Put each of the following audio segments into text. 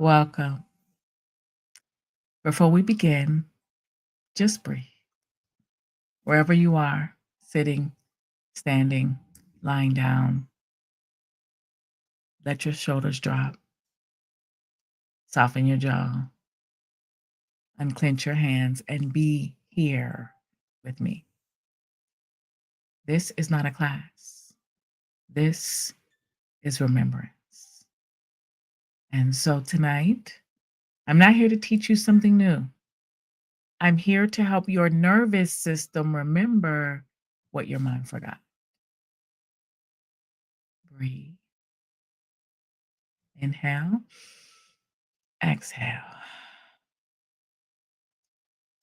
Welcome. Before we begin, just breathe. Wherever you are, sitting, standing, lying down, let your shoulders drop, soften your jaw, unclench your hands, and be here with me. This is not a class. This is remembrance. And so tonight, I'm not here to teach you something new. I'm here to help your nervous system remember what your mind forgot. Breathe. Inhale. Exhale.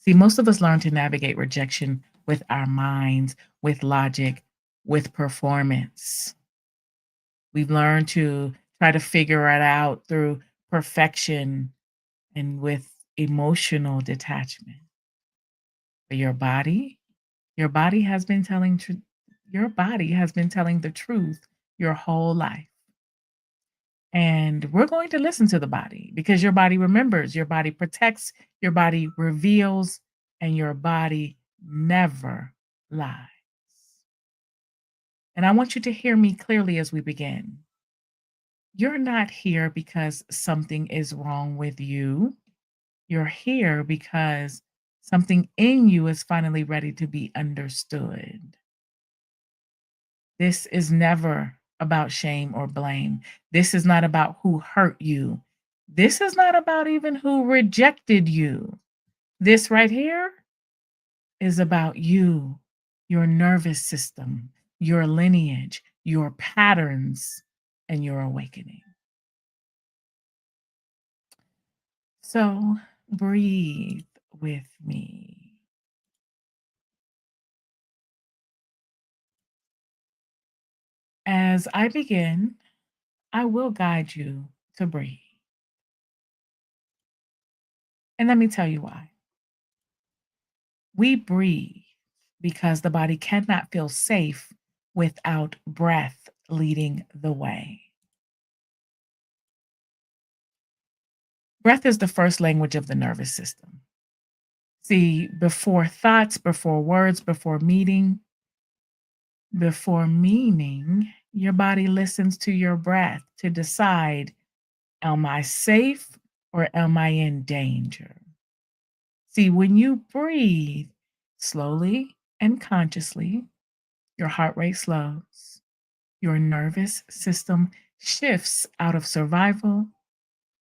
See, most of us learn to navigate rejection with our minds, with logic, with performance. We've learned to try to figure it out through perfection and with emotional detachment. But your body has been telling your body has been telling the truth your whole life. And we're going to listen to the body because your body remembers, your body protects, your body reveals, and your body never lies. And I want you to hear me clearly as we begin. You're not here because something is wrong with you. You're here because something in you is finally ready to be understood. This is never about shame or blame. This is not about who hurt you. This is not about even who rejected you. This right here is about you, your nervous system, your lineage, your patterns, and your awakening. So breathe with me. As I begin, I will guide you to breathe. And let me tell you why. We breathe because the body cannot feel safe without breath leading the way. Breath is the first language of the nervous system. See, before thoughts, before words, before meaning, your body listens to your breath to decide, am I safe or am I in danger? See, when you breathe slowly and consciously, your heart rate slows, your nervous system shifts out of survival,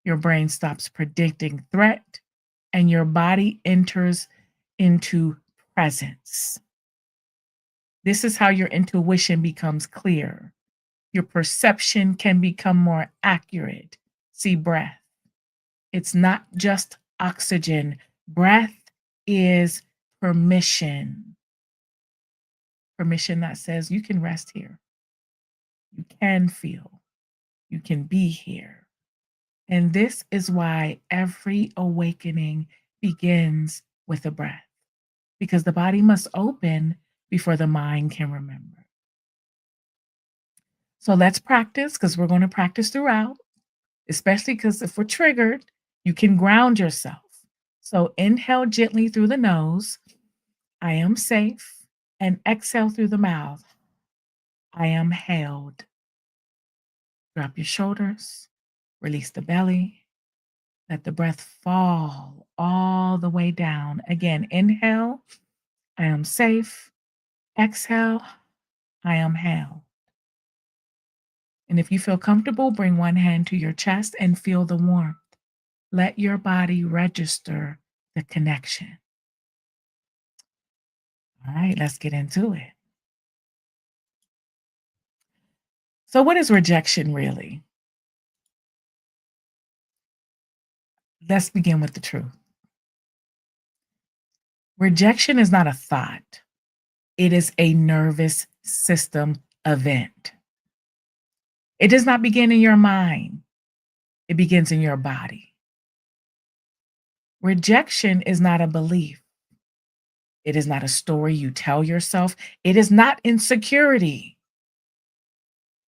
your brain stops predicting threat, and your body enters into presence. This is how your intuition becomes clear. Your perception can become more accurate. See, breath. It's not just oxygen. Breath is permission. Permission that says you can rest here. You can feel. You can be here. And this is why every awakening begins with a breath, because the body must open before the mind can remember. So let's practice because we're going to practice throughout, especially because if we're triggered, you can ground yourself. So inhale gently through the nose. I am safe. And exhale through the mouth. I am held. Drop your shoulders. Release the belly. Let the breath fall all the way down. Again, inhale. I am safe. Exhale. I am held. And if you feel comfortable, bring one hand to your chest and feel the warmth. Let your body register the connection. All right, let's get into it. So, what is rejection really? Let's begin with the truth. Rejection is not a thought, it is a nervous system event. It does not begin in your mind, it begins in your body. Rejection is not a belief, it is not a story you tell yourself, it is not insecurity.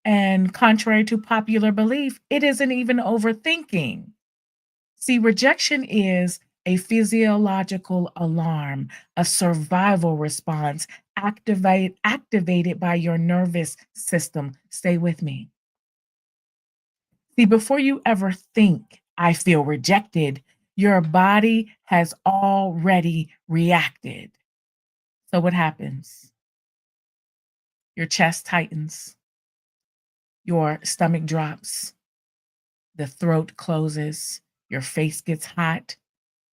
And contrary to popular belief, it isn't even overthinking. See, rejection is a physiological alarm, a survival response activated by your nervous system. Stay with me. See, before you ever think, I feel rejected, your body has already reacted. So what happens? Your chest tightens, your stomach drops, the throat closes, your face gets hot,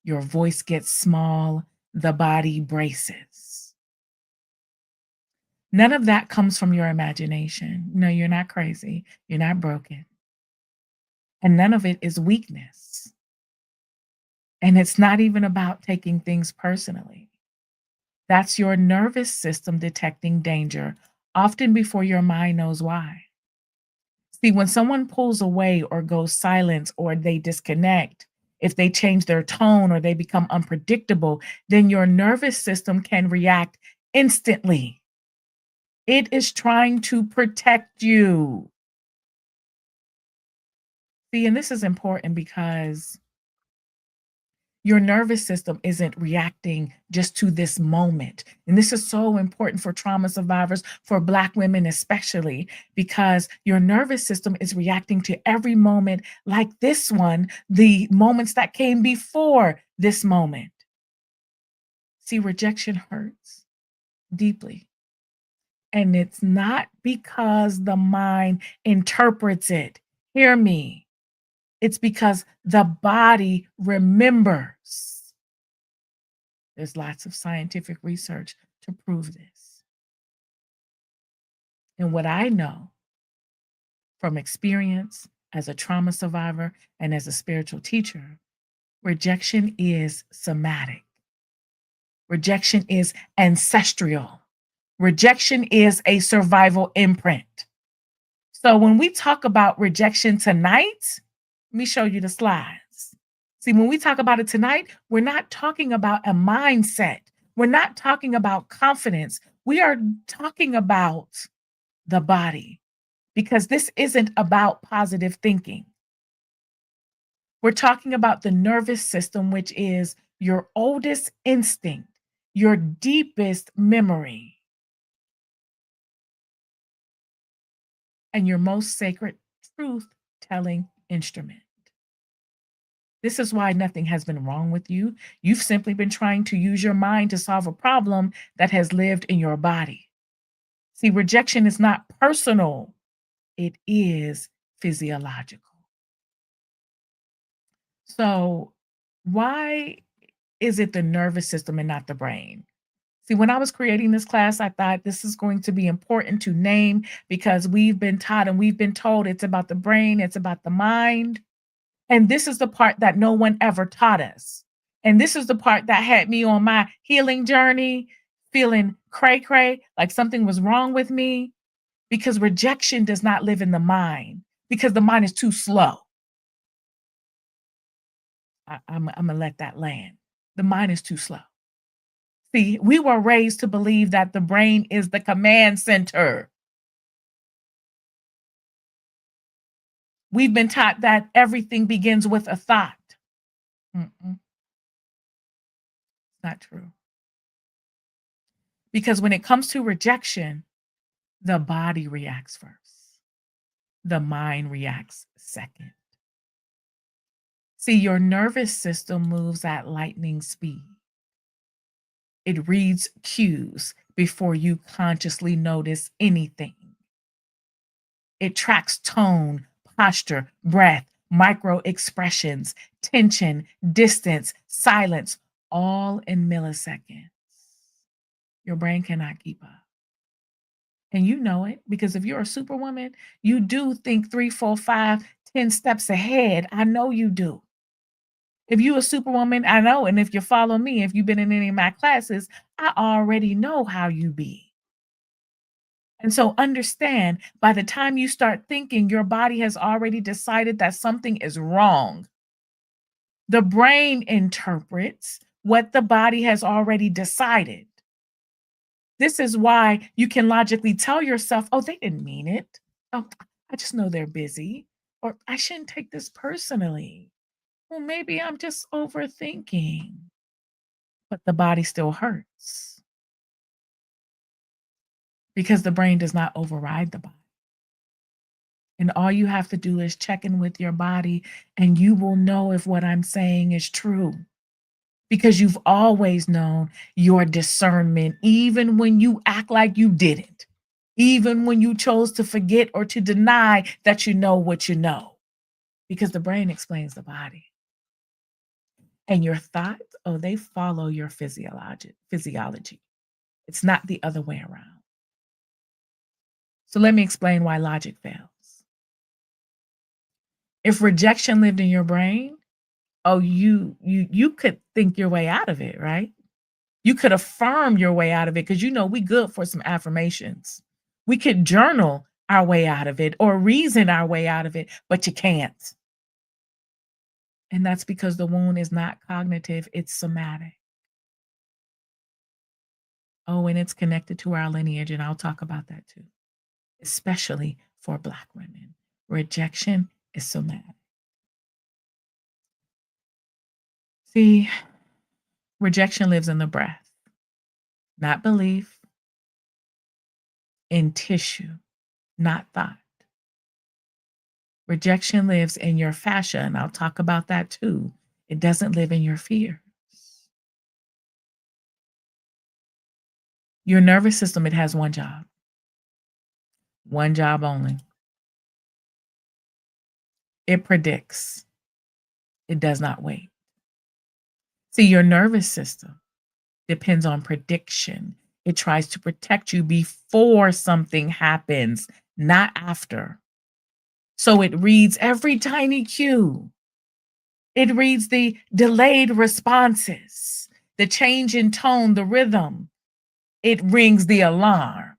your voice gets small, the body braces. None of that comes from your imagination. No, you're not crazy. You're not broken. And none of it is weakness. And it's not even about taking things personally. That's your nervous system detecting danger, often before your mind knows why. See, when someone pulls away or goes silent or they disconnect, if they change their tone or they become unpredictable, then your nervous system can react instantly. It is trying to protect you. See, and this is important because your nervous system isn't reacting just to this moment. And this is so important for trauma survivors, for Black women especially, because your nervous system is reacting to every moment like this one, the moments that came before this moment. See, rejection hurts deeply. And it's not because the mind interprets it. Hear me. It's because the body remembers. There's lots of scientific research to prove this. And what I know from experience as a trauma survivor and as a spiritual teacher, rejection is somatic. Rejection is ancestral. Rejection is a survival imprint. So when we talk about rejection tonight, let me show you the slides. See, when we talk about it tonight, we're not talking about a mindset. We're not talking about confidence. We are talking about the body because this isn't about positive thinking. We're talking about the nervous system, which is your oldest instinct, your deepest memory, and your most sacred truth telling instrument. This is why nothing has been wrong with you. You've simply been trying to use your mind to solve a problem that has lived in your body. See, rejection is not personal, it is physiological. So, why is it the nervous system and not the brain? See, when I was creating this class, I thought this is going to be important to name because we've been taught and we've been told it's about the brain, it's about the mind. And this is the part that no one ever taught us. And this is the part that had me on my healing journey, feeling cray cray, like something was wrong with me, because rejection does not live in the mind, because the mind is too slow. I'm going to let that land. The mind is too slow. See, we were raised to believe that the brain is the command center. We've been taught that everything begins with a thought. Mm-mm, not true. Because when it comes to rejection, the body reacts first, the mind reacts second. See, your nervous system moves at lightning speed. It reads cues before you consciously notice anything. It tracks tone, posture, breath, micro expressions, tension, distance, silence, all in milliseconds. Your brain cannot keep up. And you know it because if you're a superwoman, you do think 3, 4, 5, 10 steps ahead. I know you do. If you a superwoman, I know. And if you follow me, if you've been in any of my classes, I already know how you be. And so understand by the time you start thinking, your body has already decided that something is wrong. The brain interprets what the body has already decided. This is why you can logically tell yourself, oh, they didn't mean it. Oh, I just know they're busy. Or I shouldn't take this personally. Well, maybe I'm just overthinking, but the body still hurts because the brain does not override the body. And all you have to do is check in with your body, and you will know if what I'm saying is true because you've always known your discernment, even when you act like you didn't, even when you chose to forget or to deny that you know what you know, because the brain explains the body. And your thoughts, oh, they follow your physiology. It's not the other way around. So let me explain why logic fails. If rejection lived in your brain, oh, you could think your way out of it, right? You could affirm your way out of it because you know we good for some affirmations. We could journal our way out of it or reason our way out of it, but you can't. And that's because the wound is not cognitive, it's somatic. Oh, and it's connected to our lineage, and I'll talk about that too, especially for Black women. Rejection is somatic. See, rejection lives in the breath, not belief, in tissue, not thought. Rejection lives in your fascia, and I'll talk about that too. It doesn't live in your fears. Your nervous system, it has one job only. It predicts, it does not wait. See, your nervous system depends on prediction. It tries to protect you before something happens, not after. So it reads every tiny cue. It reads the delayed responses, the change in tone, the rhythm. It rings the alarm.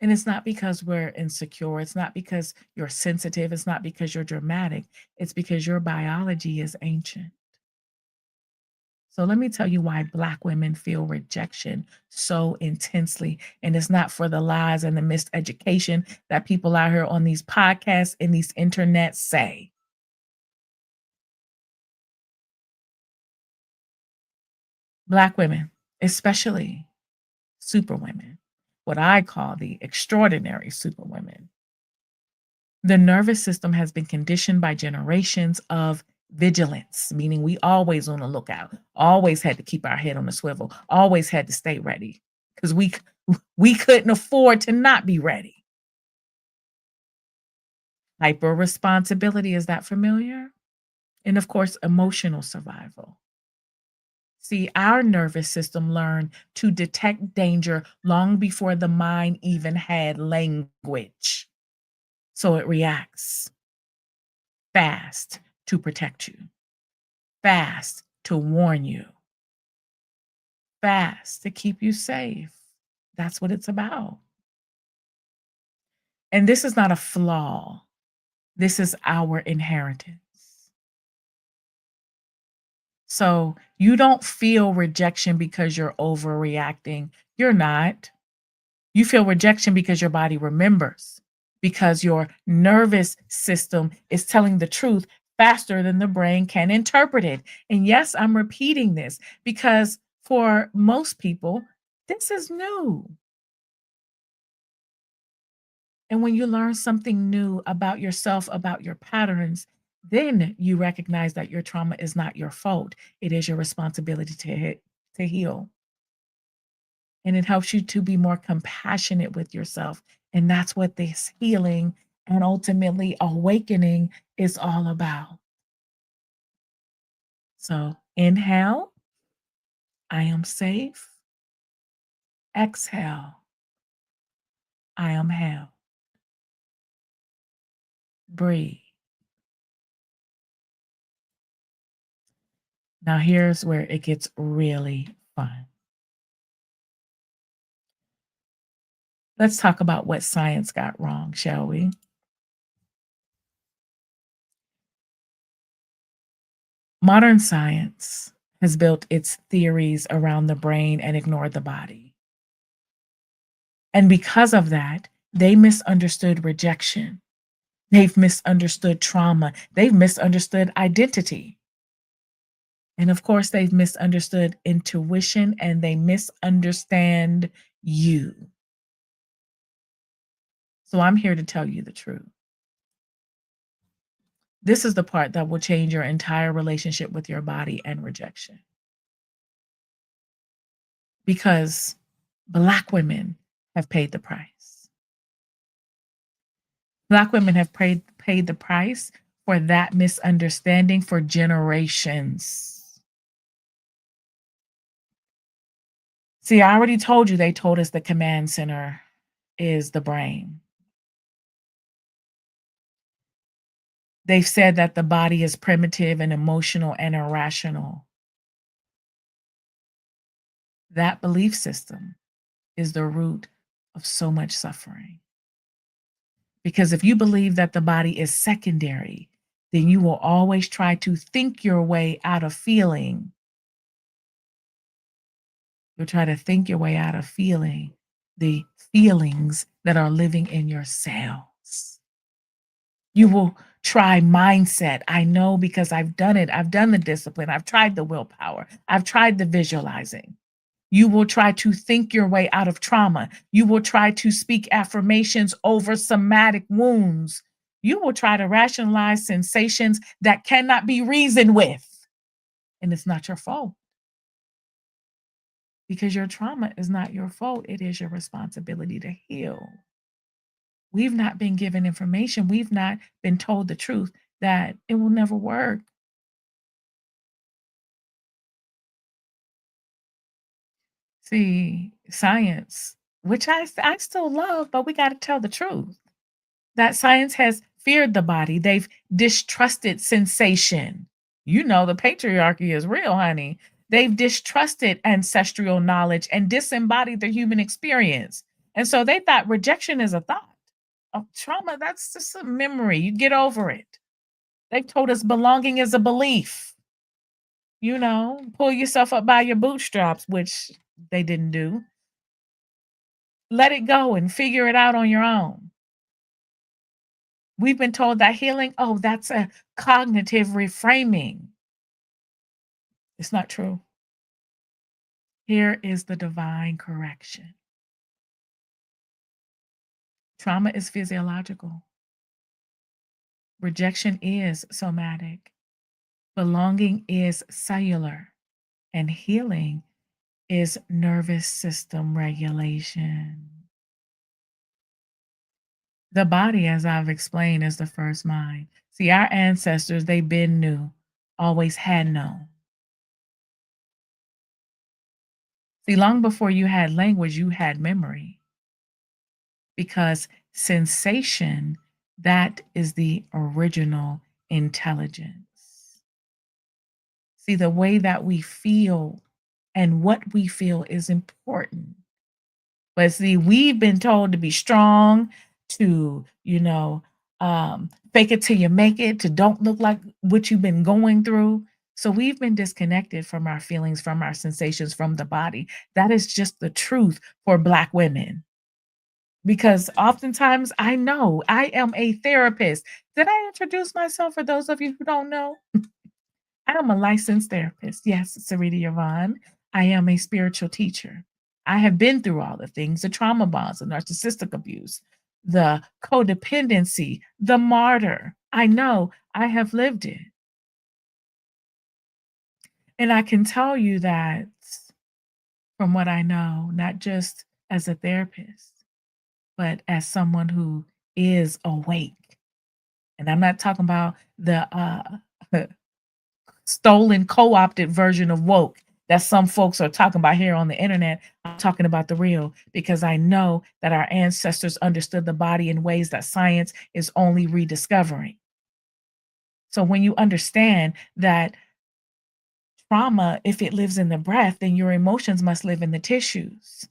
And it's not because we're insecure. It's not because you're sensitive. It's not because you're dramatic. It's because your biology is ancient. So let me tell you why Black women feel rejection so intensely. And it's not for the lies and the miseducation that people out here on these podcasts and these internets say. Black women, especially super women, what I call the extraordinary super women. The nervous system has been conditioned by generations of vigilance, meaning we always on the lookout, always had to keep our head on the swivel, always had to stay ready because we couldn't afford to not be ready. Hyper responsibility, is that familiar? And of course, emotional survival. See, our nervous system learned to detect danger long before the mind even had language. So it reacts fast to protect you, fast to warn you, fast to keep you safe. That's what it's about. And this is not a flaw, this is our inheritance. So you don't feel rejection because you're overreacting. You're not. You feel rejection because your body remembers, because your nervous system is telling the truth faster than the brain can interpret it. And yes, I'm repeating this because for most people, this is new. And when you learn something new about yourself, about your patterns, then you recognize that your trauma is not your fault. It is your responsibility to heal. And it helps you to be more compassionate with yourself. And that's what this healing and ultimately awakening is all about. So inhale, I am safe. Exhale, I am held. Breathe. Now, here's where it gets really fun. Let's talk about what science got wrong, shall we? Modern science has built its theories around the brain and ignored the body. And because of that, they misunderstood rejection. They've misunderstood trauma. They've misunderstood identity. And of course, they've misunderstood intuition and they misunderstand you. So I'm here to tell you the truth. This is the part that will change your entire relationship with your body and rejection. Because Black women have paid the price. Black women have paid the price for that misunderstanding for generations. See, I already told you they told us the command center is the brain. They've said that the body is primitive and emotional and irrational. That belief system is the root of so much suffering. Because if you believe that the body is secondary, then you will always try to think your way out of feeling. You'll try to think your way out of feeling the feelings that are living in your cells. You will try mindset. I know because I've done it. I've done the discipline. I've tried the willpower. I've tried the visualizing. You will try to think your way out of trauma. You will try to speak affirmations over somatic wounds. You will try to rationalize sensations that cannot be reasoned with. And it's not your fault because your trauma is not your fault. It is your responsibility to heal. We've not been given information. We've not been told the truth that it will never work. See, science, which I still love, but we got to tell the truth. That science has feared the body. They've distrusted sensation. You know, the patriarchy is real, honey. They've distrusted ancestral knowledge and disembodied the human experience. And so they thought rejection is a thought. Trauma, that's just a memory. You get over it. They've told us belonging is a belief. You know, pull yourself up by your bootstraps, which they didn't do. Let it go and figure it out on your own. We've been told that healing, oh, that's a cognitive reframing. It's not true. Here is the divine correction. Trauma is physiological. Rejection is somatic. Belonging is cellular. And healing is nervous system regulation. The body, as I've explained, is the first mind. See, our ancestors, they've been knew, always had known. See, long before you had language, you had memory. Because sensation, that is the original intelligence. See, the way that we feel and what we feel is important. But see, we've been told to be strong, to, fake it till you make it, to don't look like what you've been going through. So we've been disconnected from our feelings, from our sensations, from the body. That is just the truth for Black women. Because oftentimes I know I am a therapist. Did I introduce myself for those of you who don't know? I am a licensed therapist. Yes, Sarita Yvonne. I am a spiritual teacher. I have been through all the things, the trauma bonds, the narcissistic abuse, the codependency, the martyr. I know I have lived it. And I can tell you that from what I know, not just as a therapist, but as someone who is awake. And I'm not talking about the stolen, co-opted version of woke that some folks are talking about here on the internet. I'm talking about the real because I know that our ancestors understood the body in ways that science is only rediscovering. So when you understand that trauma, if it lives in the breath, then your emotions must live in the tissues.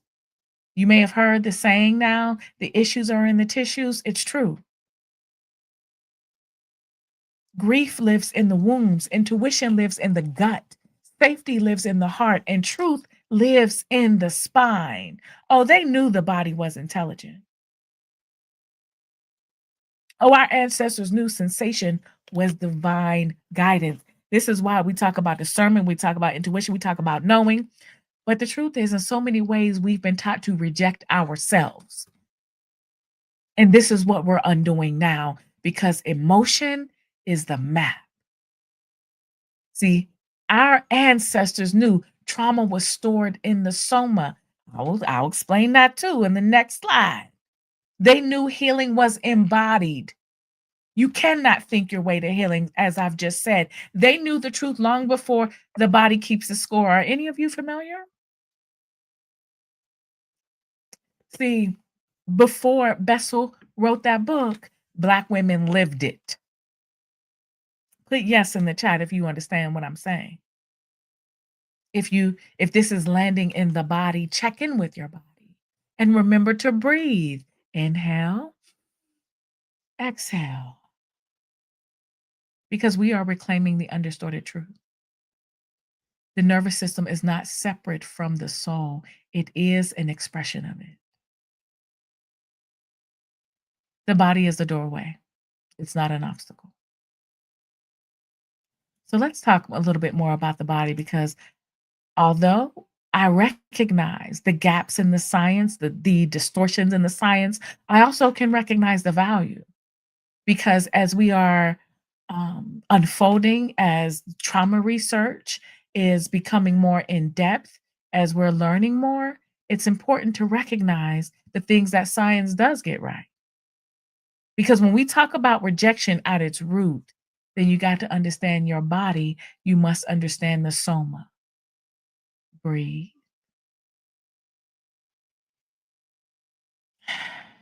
You may have heard the saying now, the issues are in the tissues. It's true. Grief lives in the wombs, intuition lives in the gut, safety lives in the heart, and truth lives in the spine. Oh, they knew the body was intelligent. Oh, our ancestors knew sensation was divine guidance. This is why we talk about discernment, we talk about intuition, we talk about knowing. But the truth is, in so many ways, we've been taught to reject ourselves. And this is what we're undoing now because emotion is the map. See, our ancestors knew trauma was stored in the soma. I'll explain that too in the next slide. They knew healing was embodied. You cannot think your way to healing, as I've just said. They knew the truth long before the body keeps the score. Are any of you familiar? See, before Bessel wrote that book, Black women lived it. Put yes in the chat if you understand what I'm saying. If this is landing in the body, check in with your body and remember to breathe. Inhale, exhale, because we are reclaiming the undistorted truth. The nervous system is not separate from the soul. It is an expression of it. The body is the doorway. It's not an obstacle. So let's talk a little bit more about the body because although I recognize the gaps in the science, the distortions in the science, I also can recognize the value because as we are unfolding, as trauma research is becoming more in depth, as we're learning more, it's important to recognize the things that science does get right. Because when we talk about rejection at its root, then you got to understand your body, you must understand the soma. Breathe.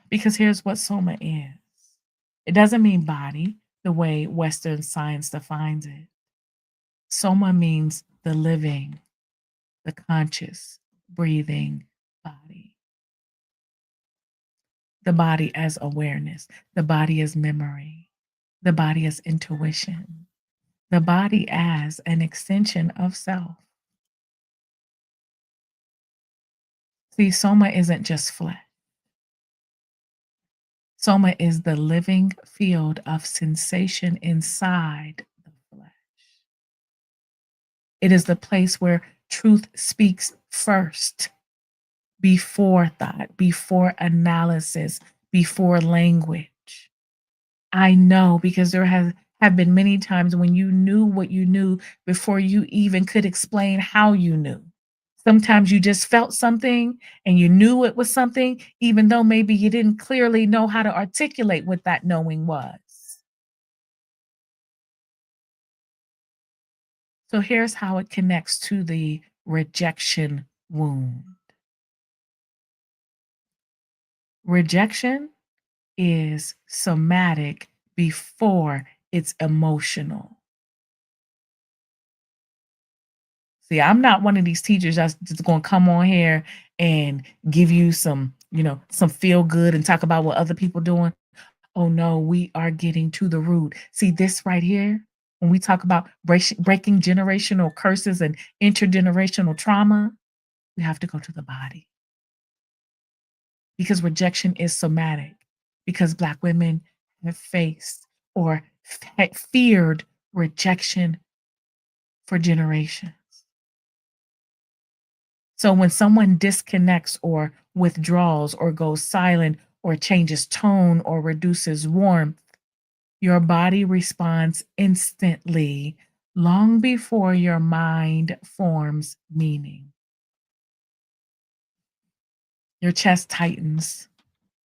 Because here's what soma is. It doesn't mean body the way Western science defines it. Soma means the living, the conscious, breathing body. The body as awareness, the body as memory, the body as intuition, the body as an extension of self. See, soma isn't just flesh. Soma is the living field of sensation inside the flesh. It is the place where truth speaks first, before thought, before analysis, before language. I know because there have been many times when you knew what you knew before you even could explain how you knew. Sometimes you just felt something and you knew it was something, even though maybe you didn't clearly know how to articulate what that knowing was. So here's how it connects to the rejection wound. Rejection is somatic before it's emotional. See, I'm not one of these teachers that's just going to come on here and give you some, some feel good and talk about what other people doing. Oh no, we are getting to the root. See this right here? When we talk about breaking generational curses and intergenerational trauma, we have to go to the body because rejection is somatic, because Black women have faced or feared rejection for generations. So when someone disconnects or withdraws or goes silent or changes tone or reduces warmth, your body responds instantly long before your mind forms meaning. Your chest tightens,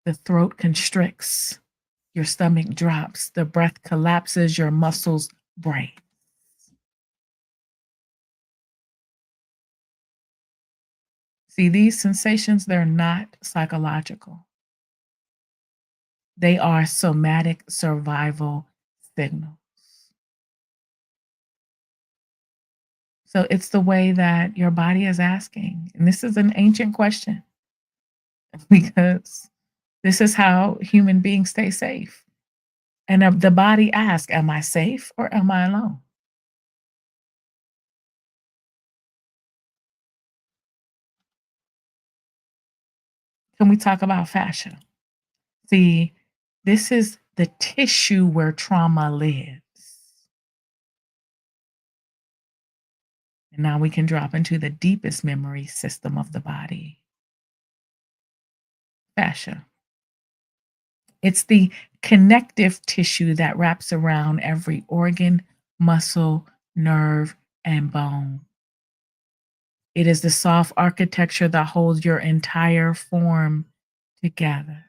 the throat constricts, your stomach drops, the breath collapses, your muscles break. See, these sensations, they're not psychological. They are somatic survival signals. So it's the way that your body is asking. And this is an ancient question because this is how human beings stay safe. And the body asks, am I safe or am I alone? Can we talk about fascia? See, this is the tissue where trauma lives. And now we can drop into the deepest memory system of the body, fascia. It's the connective tissue that wraps around every organ, muscle, nerve, and bone. It is the soft architecture that holds your entire form together.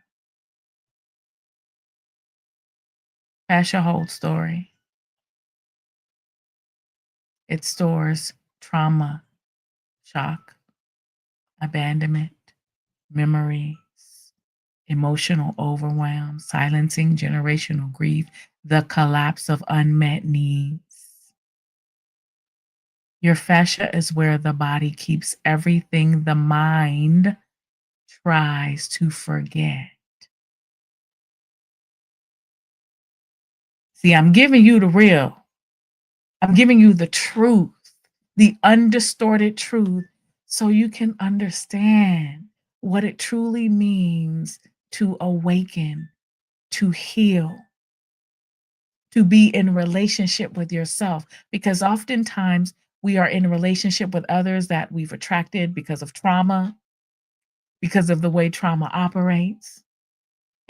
Fascia holds story. It stores trauma, shock, abandonment, memories, emotional overwhelm, silencing generational grief, the collapse of unmet needs. Your fascia is where the body keeps everything the mind tries to forget. See, I'm giving you the real. I'm giving you the truth, the undistorted truth, so you can understand what it truly means to awaken, to heal, to be in relationship with yourself. Because oftentimes we are in a relationship with others that we've attracted because of trauma, because of the way trauma operates.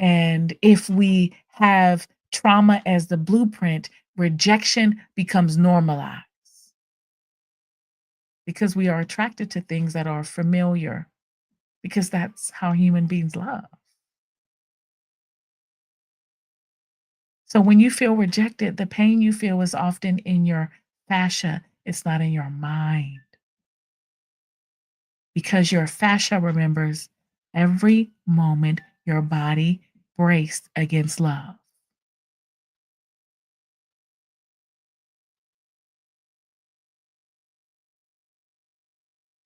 And if we have trauma as the blueprint, rejection becomes normalized because we are attracted to things that are familiar, because that's how human beings love. So when you feel rejected, the pain you feel is often in your fascia, it's not in your mind. Because your fascia remembers every moment your body braced against love.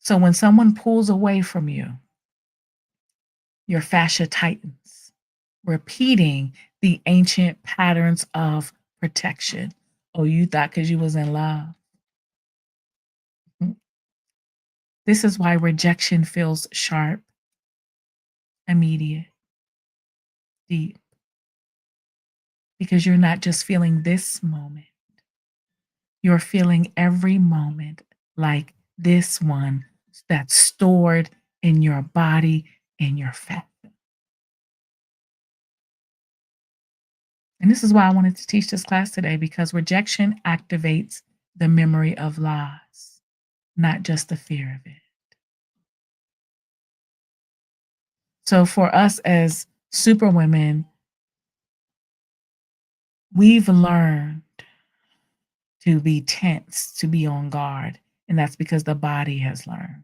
So when someone pulls away from you, your fascia tightens, repeating the ancient patterns of protection. Oh, you thought because you was in love. Mm. This is why rejection feels sharp, immediate, deep, because you're not just feeling this moment, you're feeling every moment like this one that's stored in your body, in your fat. And this is why I wanted to teach this class today, because rejection activates the memory of loss, not just the fear of it. So for us as superwomen, we've learned to be tense, to be on guard, and that's because the body has learned.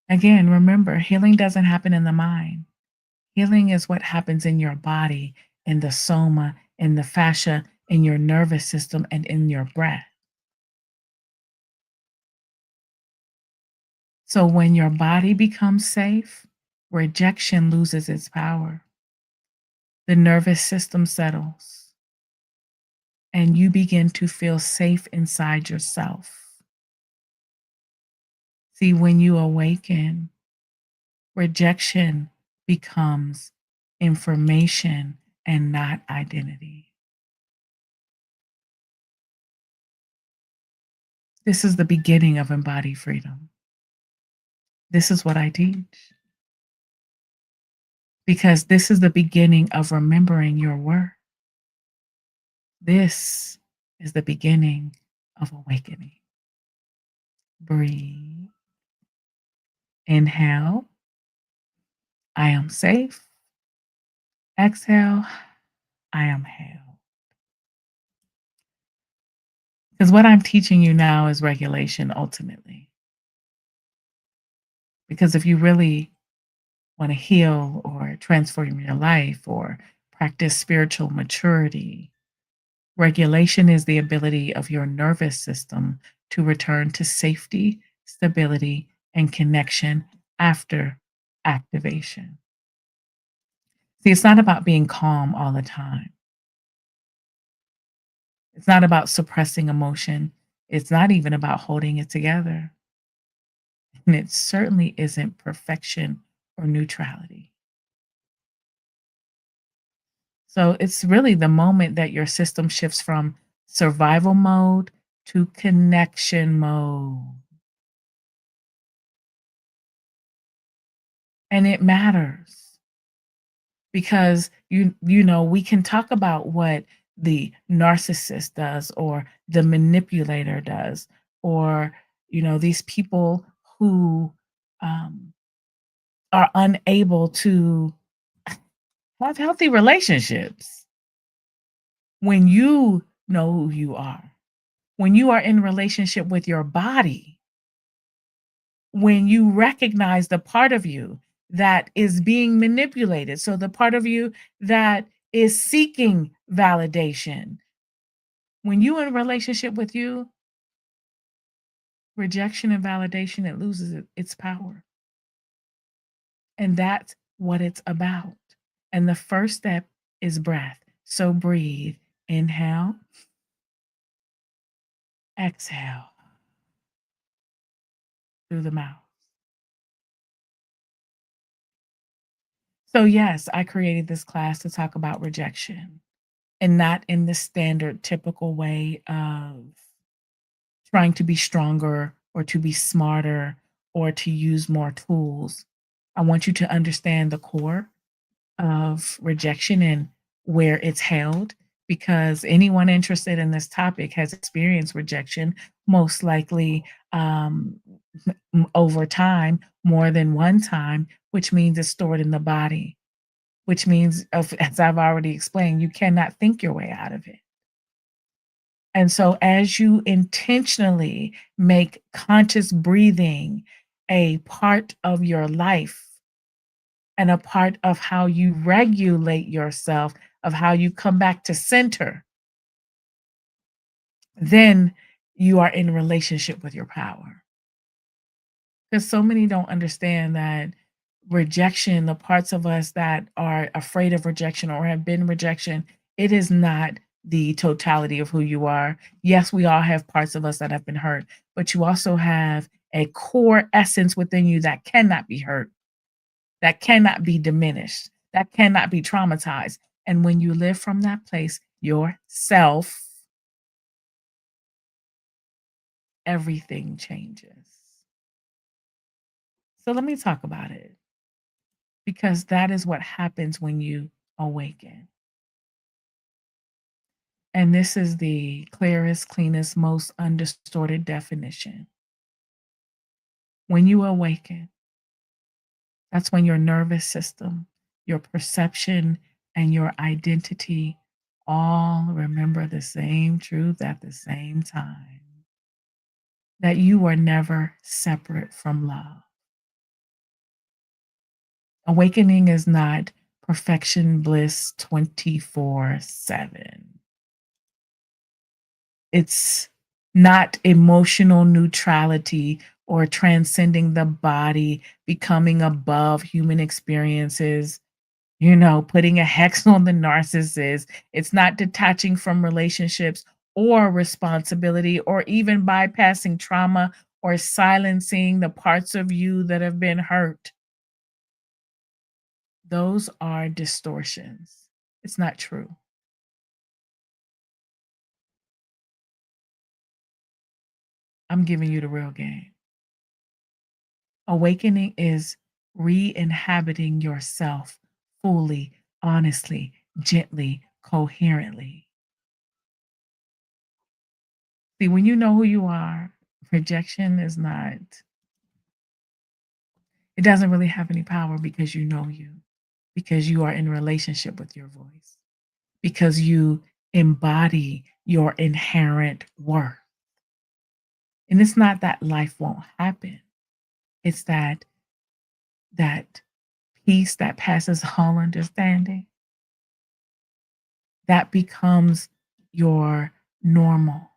Again, remember, healing doesn't happen in the mind. Healing is what happens in your body, in the soma, in the fascia, in your nervous system, and in your breath. So when your body becomes safe, rejection loses its power. The nervous system settles, and you begin to feel safe inside yourself. See, when you awaken, rejection becomes information and not identity. This is the beginning of embodied freedom. This is what I teach, because this is the beginning of remembering your worth. This is the beginning of awakening. Breathe. Inhale. I am safe. Exhale. I am held. Because what I'm teaching you now is regulation ultimately. Because if you really want to heal or transform your life or practice spiritual maturity, regulation is the ability of your nervous system to return to safety, stability, and connection after activation. See, it's not about being calm all the time. It's not about suppressing emotion. It's not even about holding it together. and it certainly isn't perfection or neutrality. So it's really the moment that your system shifts from survival mode to connection mode. And it matters because we can talk about what the narcissist does or the manipulator does or these people who um, are unable to have healthy relationships. When you know who you are, when you are in relationship with your body, when you recognize the part of you that is being manipulated, so the part of you that is seeking validation, when you in a relationship with you, rejection and validation, it loses its power. And that's what it's about. And the first step is breath. So breathe, inhale, exhale through the mouth. So, yes, I created this class to talk about rejection and not in the standard typical way of trying to be stronger or to be smarter or to use more tools. I want you to understand the core of rejection and where it's held because anyone interested in this topic has experienced rejection, most likely over time, more than one time, which means it's stored in the body, which means, as I've already explained, you cannot think your way out of it. And so, as you intentionally make conscious breathing a part of your life, and a part of how you regulate yourself, of how you come back to center, then you are in relationship with your power. Because so many don't understand that rejection, the parts of us that are afraid of rejection or have been rejection, it is not the totality of who you are. Yes, we all have parts of us that have been hurt, but you also have a core essence within you that cannot be hurt, that cannot be diminished, that cannot be traumatized. And when you live from that place, yourself, everything changes. So let me talk about it because that is what happens when you awaken. And this is the clearest, cleanest, most undistorted definition. When you awaken, that's when your nervous system, your perception, and your identity all remember the same truth at the same time, that you are never separate from love. Awakening is not perfection bliss 24/7. It's not emotional neutrality or transcending the body, becoming above human experiences, putting a hex on the narcissist. It's not detaching from relationships or responsibility or even bypassing trauma or silencing the parts of you that have been hurt. Those are distortions. It's not true. I'm giving you the real game. Awakening is re inhabiting yourself fully, honestly, gently, coherently. See, when you know who you are, rejection is not, it doesn't really have any power because you know you, because you are in relationship with your voice, because you embody your inherent worth. And it's not that life won't happen. It's that peace that passes all understanding that becomes your normal,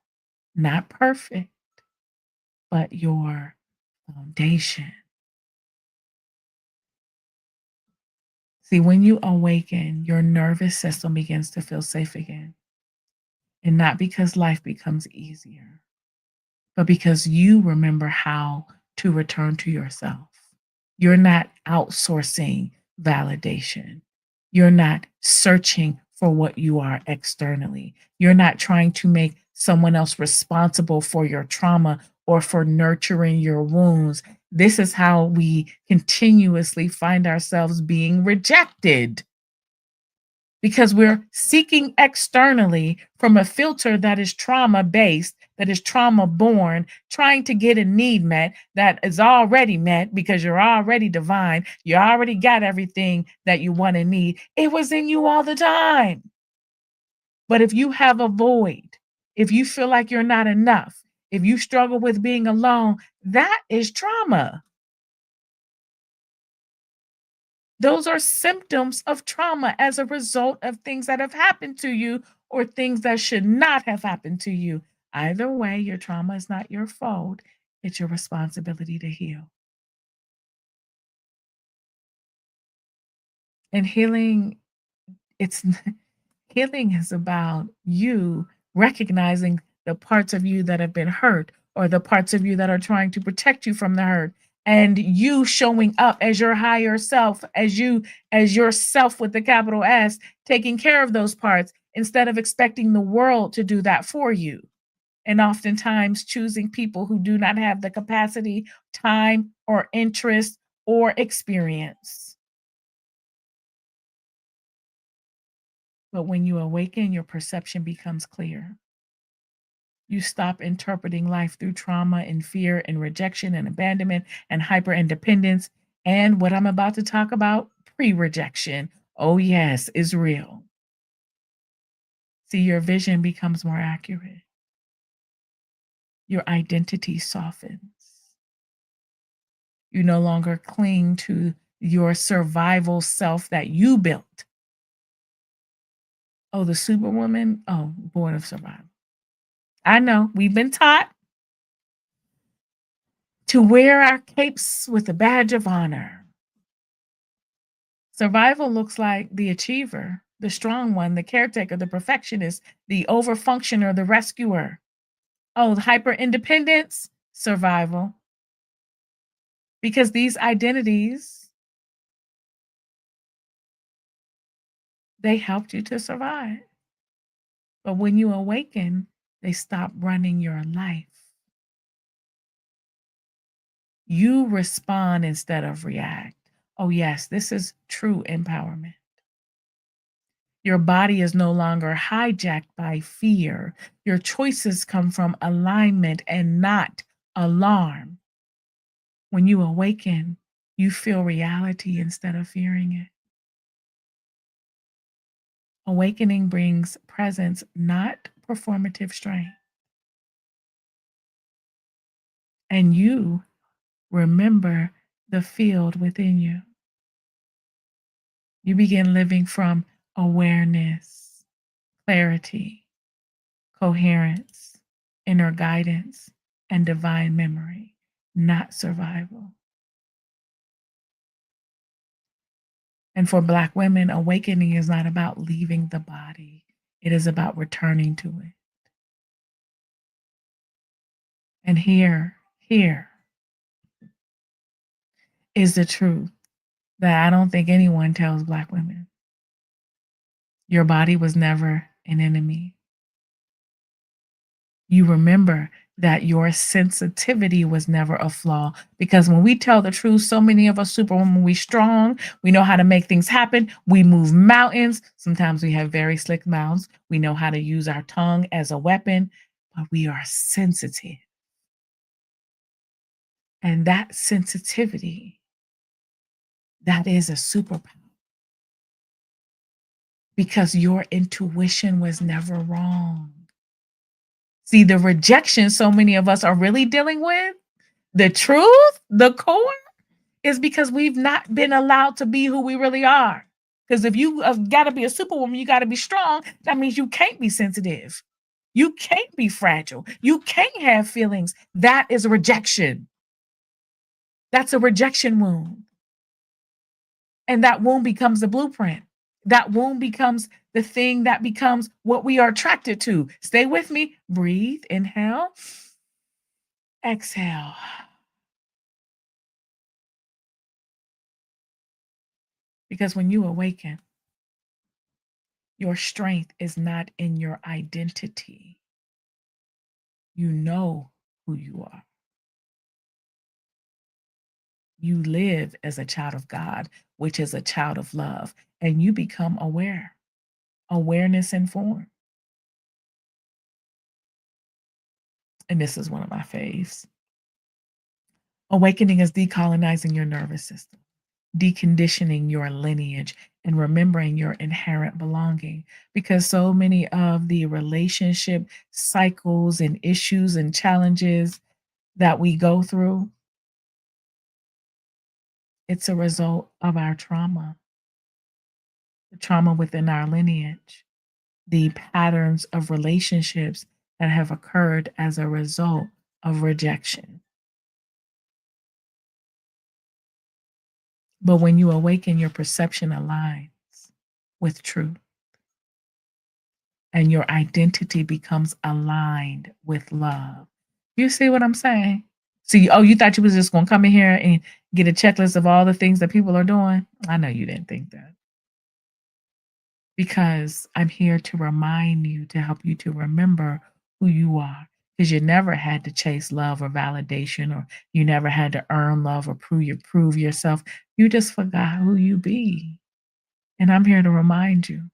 not perfect, but your foundation. See, when you awaken, your nervous system begins to feel safe again. And not because life becomes easier, but because you remember how to return to yourself. You're not outsourcing validation. You're not searching for what you are externally. You're not trying to make someone else responsible for your trauma or for nurturing your wounds. This is how we continuously find ourselves being rejected because we're seeking externally from a filter that is trauma based, that is trauma born, trying to get a need met that is already met because you're already divine. You already got everything that you want and need. It was in you all the time. But if you have a void, if you feel like you're not enough, if you struggle with being alone, that is trauma. Those are symptoms of trauma as a result of things that have happened to you or things that should not have happened to you. Either way, your trauma is not your fault. It's your responsibility to heal. And healing, it's healing is about you recognizing the parts of you that have been hurt or the parts of you that are trying to protect you from the hurt and you showing up as your higher self, as yourself with the capital S, taking care of those parts instead of expecting the world to do that for you. And oftentimes choosing people who do not have the capacity, time, or interest or experience. But when you awaken, your perception becomes clear. You stop interpreting life through trauma and fear and rejection and abandonment and hyper independence. And what I'm about to talk about, pre rejection. Oh, yes, is real. See, your vision becomes more accurate, your identity softens. You no longer cling to your survival self that you built. Oh, the superwoman? Oh, born of survival. I know we've been taught to wear our capes with a badge of honor. Survival looks like the achiever, the strong one, the caretaker, the perfectionist, the overfunctioner, the rescuer. Oh, the hyper independence, survival. Because these identities, they helped you to survive. But when you awaken, they stop running your life. You respond instead of react. Oh, yes, this is true empowerment. Your body is no longer hijacked by fear. Your choices come from alignment and not alarm. When you awaken, you feel reality instead of fearing it. Awakening brings presence, not performative strength. And you remember the field within you. You begin living from awareness, clarity, coherence, inner guidance, and divine memory, not survival. And for Black women, awakening is not about leaving the body, it is about returning to it. And here is the truth that I don't think anyone tells Black women. Your body was never an enemy. You remember that your sensitivity was never a flaw. Because when we tell the truth, so many of us superwomen, we strong, we know how to make things happen, we move mountains. Sometimes we have very slick mouths. We know how to use our tongue as a weapon, but we are sensitive. And that sensitivity, that is a superpower. Because your intuition was never wrong. See, the rejection so many of us are really dealing with, the truth, the core, is because we've not been allowed to be who we really are. Because if you have got to be a superwoman, you got to be strong. That means you can't be sensitive. You can't be fragile. You can't have feelings. That is rejection. That's a rejection wound. And that wound becomes the blueprint. That wound becomes the thing that becomes what we are attracted to. Stay with me. Breathe, inhale, exhale. Because when you awaken, your strength is not in your identity. You know who you are. You live as a child of God, which is a child of love, and you become aware. Awareness informed. And this is one of my faves. Awakening is decolonizing your nervous system, deconditioning your lineage, and remembering your inherent belonging. Because so many of the relationship cycles and issues and challenges that we go through, it's a result of our trauma, the trauma within our lineage, the patterns of relationships that have occurred as a result of rejection. But when you awaken, your perception aligns with truth and your identity becomes aligned with love. You see what I'm saying? See, oh, you thought you was just gonna come in here and get a checklist of all the things that people are doing? I know you didn't think that. Because I'm here to remind you, to help you to remember who you are. Because you never had to chase love or validation, or you never had to earn love or prove yourself. You just forgot who you be. And I'm here to remind you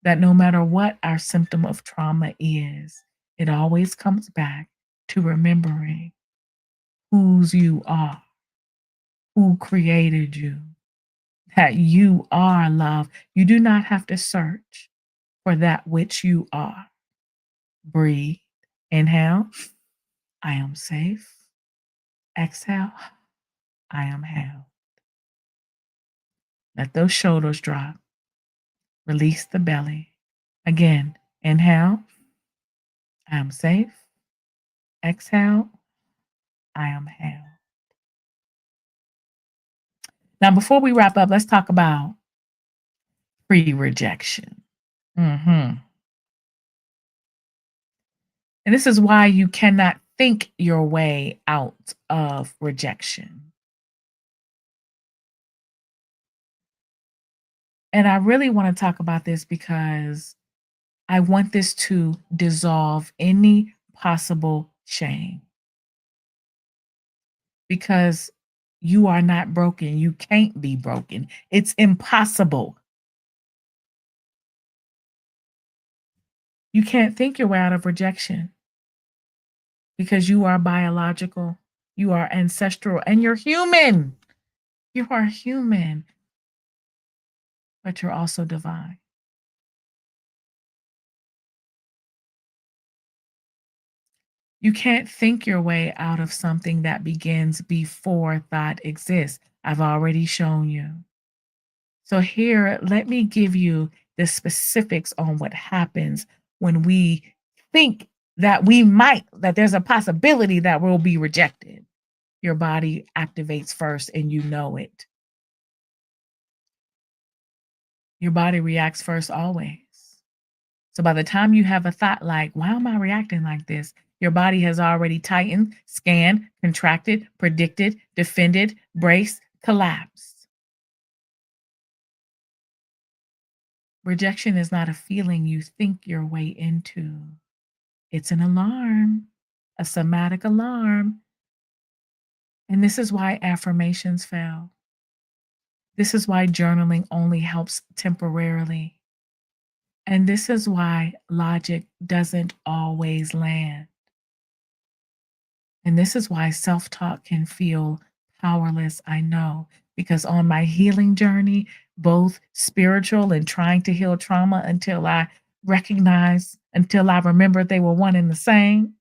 that no matter what our symptom of trauma is, it always comes back to remembering whose you are, who created you, that you are love. You do not have to search for that which you are. Breathe. Inhale, I am safe. Exhale, I am held. Let those shoulders drop. Release the belly. Again, inhale, I am safe. Exhale, I am held. Now, before we wrap up, let's talk about pre-rejection. And this is why you cannot think your way out of rejection. And I really want to talk about this because I want this to dissolve any possible shame. Because you are not broken. You can't be broken. It's impossible. You can't think your way out of rejection because you are biological, you are ancestral, and you're human. You are human, but you're also divine. You can't think your way out of something that begins before thought exists. I've already shown you. So, here, let me give you the specifics on what happens when we think that there's a possibility that we'll be rejected. Your body activates first, and you know it. Your body reacts first always. So by the time you have a thought like, why am I reacting like this? Your body has already tightened, scanned, contracted, predicted, defended, braced, collapsed. Rejection is not a feeling you think your way into. It's an alarm, a somatic alarm. And this is why affirmations fail. This is why journaling only helps temporarily. And this is why logic doesn't always land. And this is why self talk can feel powerless, I know, because on my healing journey, both spiritual and trying to heal trauma until I remembered they were one and the same,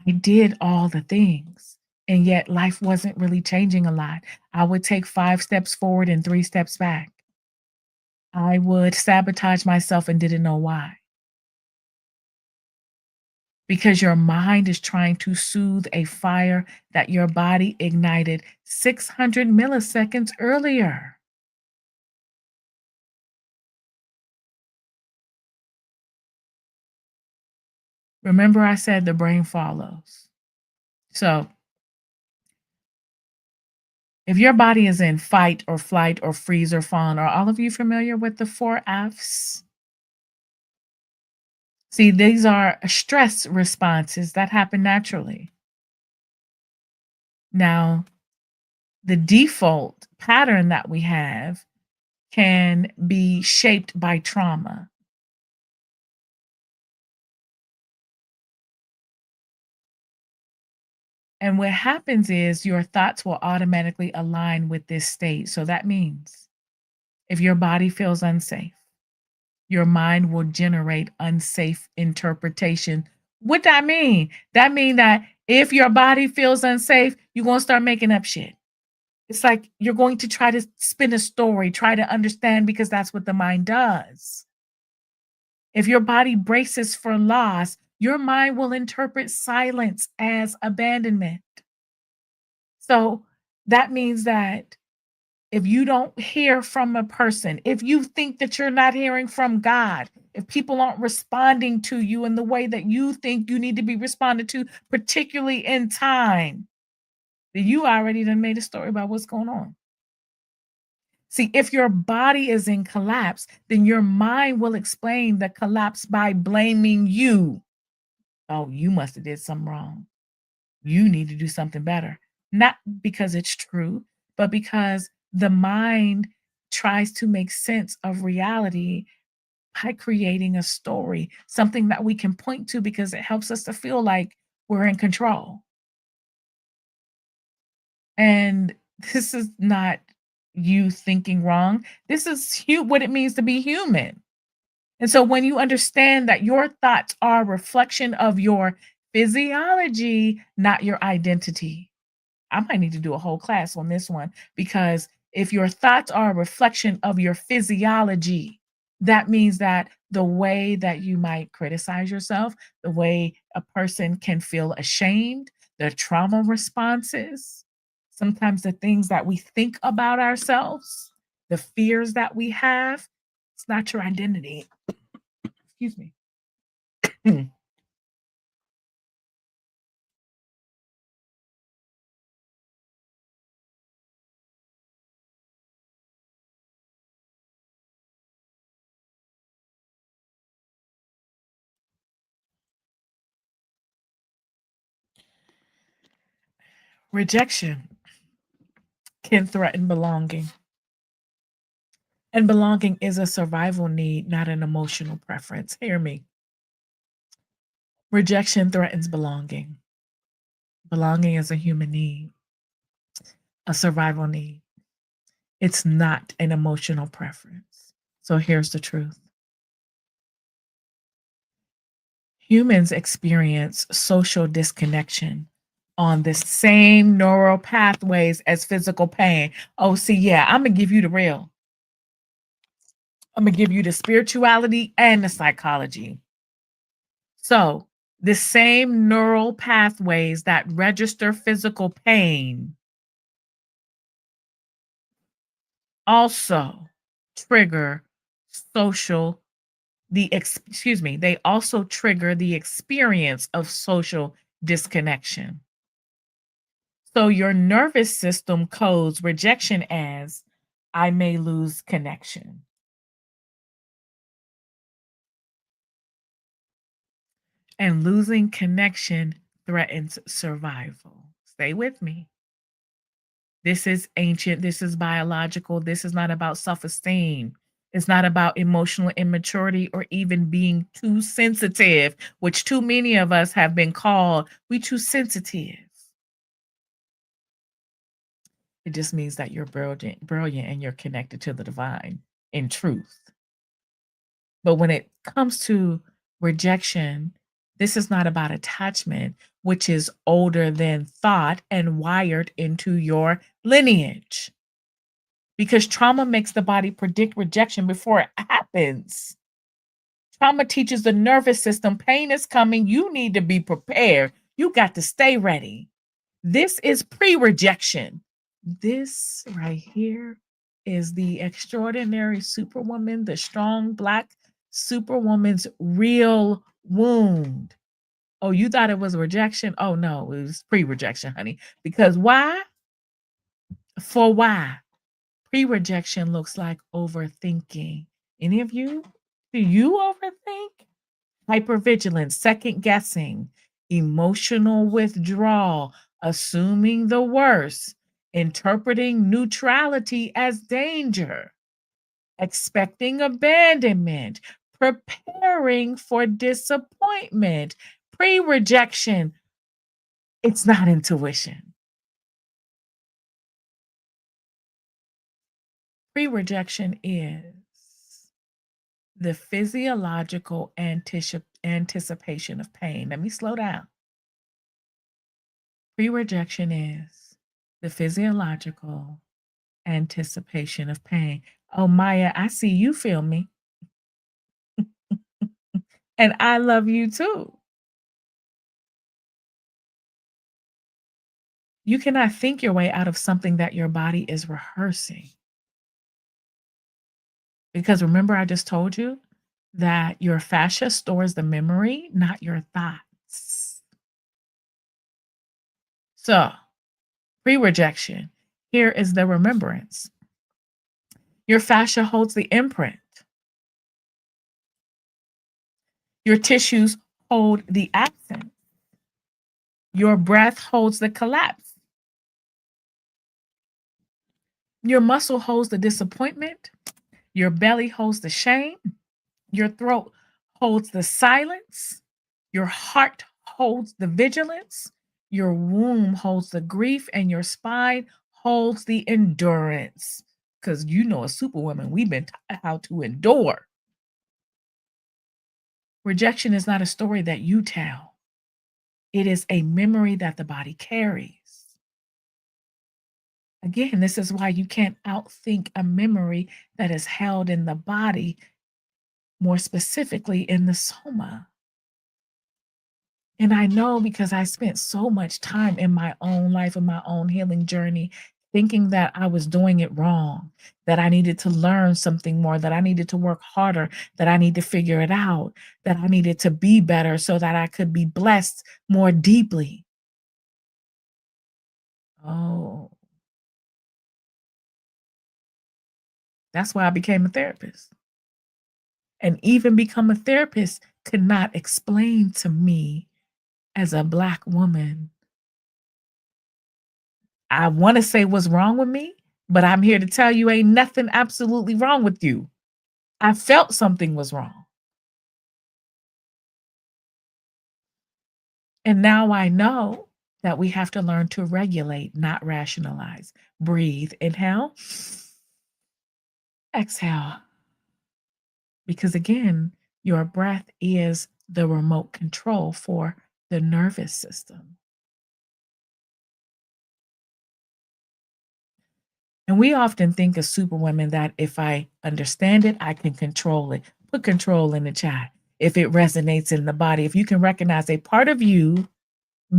I did all the things. And yet life wasn't really changing a lot. I would take 5 steps forward and 3 steps back. I would sabotage myself and didn't know why. Because your mind is trying to soothe a fire that your body ignited 600 milliseconds earlier. Remember, I said the brain follows. So If your body is in fight or flight or freeze or fawn, are all of you familiar with the 4 Fs? See, these are stress responses that happen naturally. Now, the default pattern that we have can be shaped by trauma. And what happens is your thoughts will automatically align with this state. So that means if your body feels unsafe, your mind will generate unsafe interpretation. What that mean? That mean that if your body feels unsafe, you're gonna start making up shit. It's like you're going to try to spin a story, try to understand because that's what the mind does. If your body braces for loss, your mind will interpret silence as abandonment. So that means that if you don't hear from a person, if you think that you're not hearing from God, if people aren't responding to you in the way that you think you need to be responded to, particularly in time, then you already done made a story about what's going on. See, if your body is in collapse, then your mind will explain the collapse by blaming you. Oh, you must have did something wrong. You need to do something better. Not because it's true, but because the mind tries to make sense of reality by creating a story, something that we can point to because it helps us to feel like we're in control. And this is not you thinking wrong. This is what it means to be human. And so when you understand that your thoughts are a reflection of your physiology, not your identity. I might need to do a whole class on this one because if your thoughts are a reflection of your physiology, that means that the way that you might criticize yourself, the way a person can feel ashamed, their trauma responses, sometimes the things that we think about ourselves, the fears that we have, it's not your identity. Excuse me. Rejection can threaten belonging. And belonging is a survival need, not an emotional preference. Hear me. Rejection threatens belonging. Belonging is a human need, a survival need. It's not an emotional preference. So here's the truth. Humans experience social disconnection on the same neural pathways as physical pain. Oh, see, yeah, I'm going to give you the real. I'm going to give you the spirituality and the psychology. So, the same neural pathways that register physical pain also trigger social they also trigger the experience of social disconnection. So your nervous system codes rejection as I may lose connection. And losing connection threatens survival. Stay with me. This is ancient, this is biological, this is not about self-esteem. It's not about emotional immaturity or even being too sensitive, which too many of us have been called, we too sensitive. It just means that you're brilliant and you're connected to the divine in truth. But when it comes to rejection, this is not about attachment, which is older than thought and wired into your lineage. Because trauma makes the body predict rejection before it happens. Trauma teaches the nervous system pain is coming. You need to be prepared. You got to stay ready. This is pre rejection. This right here is the extraordinary superwoman, the strong Black superwoman's real wound. Oh, you thought it was rejection? Oh, no, it was pre rejection, honey. Because why? For why? Pre-rejection looks like overthinking. Any of you? Do you overthink? Hypervigilance, second guessing, emotional withdrawal, assuming the worst, interpreting neutrality as danger, expecting abandonment, preparing for disappointment. Pre-rejection, it's not intuition. Pre-rejection is the physiological anticipation of pain. Let me slow down. Pre-rejection is the physiological anticipation of pain. Oh, Maya, I see you feel me, and I love you too. You cannot think your way out of something that your body is rehearsing. Because remember, I just told you that your fascia stores the memory, not your thoughts. So, pre-rejection, here is the remembrance. Your fascia holds the imprint. Your tissues hold the accent. Your breath holds the collapse. Your muscle holds the disappointment. Your belly holds the shame. Your throat holds the silence. Your heart holds the vigilance. Your womb holds the grief. And your spine holds the endurance. Because you know, as superwomen, we've been taught how to endure. Rejection is not a story that you tell, it is a memory that the body carries. Again, this is why you can't outthink a memory that is held in the body, more specifically in the soma. And I know because I spent so much time in my own life, in my own healing journey, thinking that I was doing it wrong, that I needed to learn something more, that I needed to work harder, that I need to figure it out, that I needed to be better so that I could be blessed more deeply. Oh, that's why I became a therapist. And even become a therapist could not explain to me as a Black woman. I want to say what's wrong with me, but I'm here to tell you ain't nothing absolutely wrong with you. I felt something was wrong. And now I know that we have to learn to regulate, not rationalize. Breathe, inhale, exhale. Because again, your breath is the remote control for the nervous system. And we often think as superwomen that if I understand it, I can control it. Put control in the chat. If it resonates in the body, if you can recognize a part of you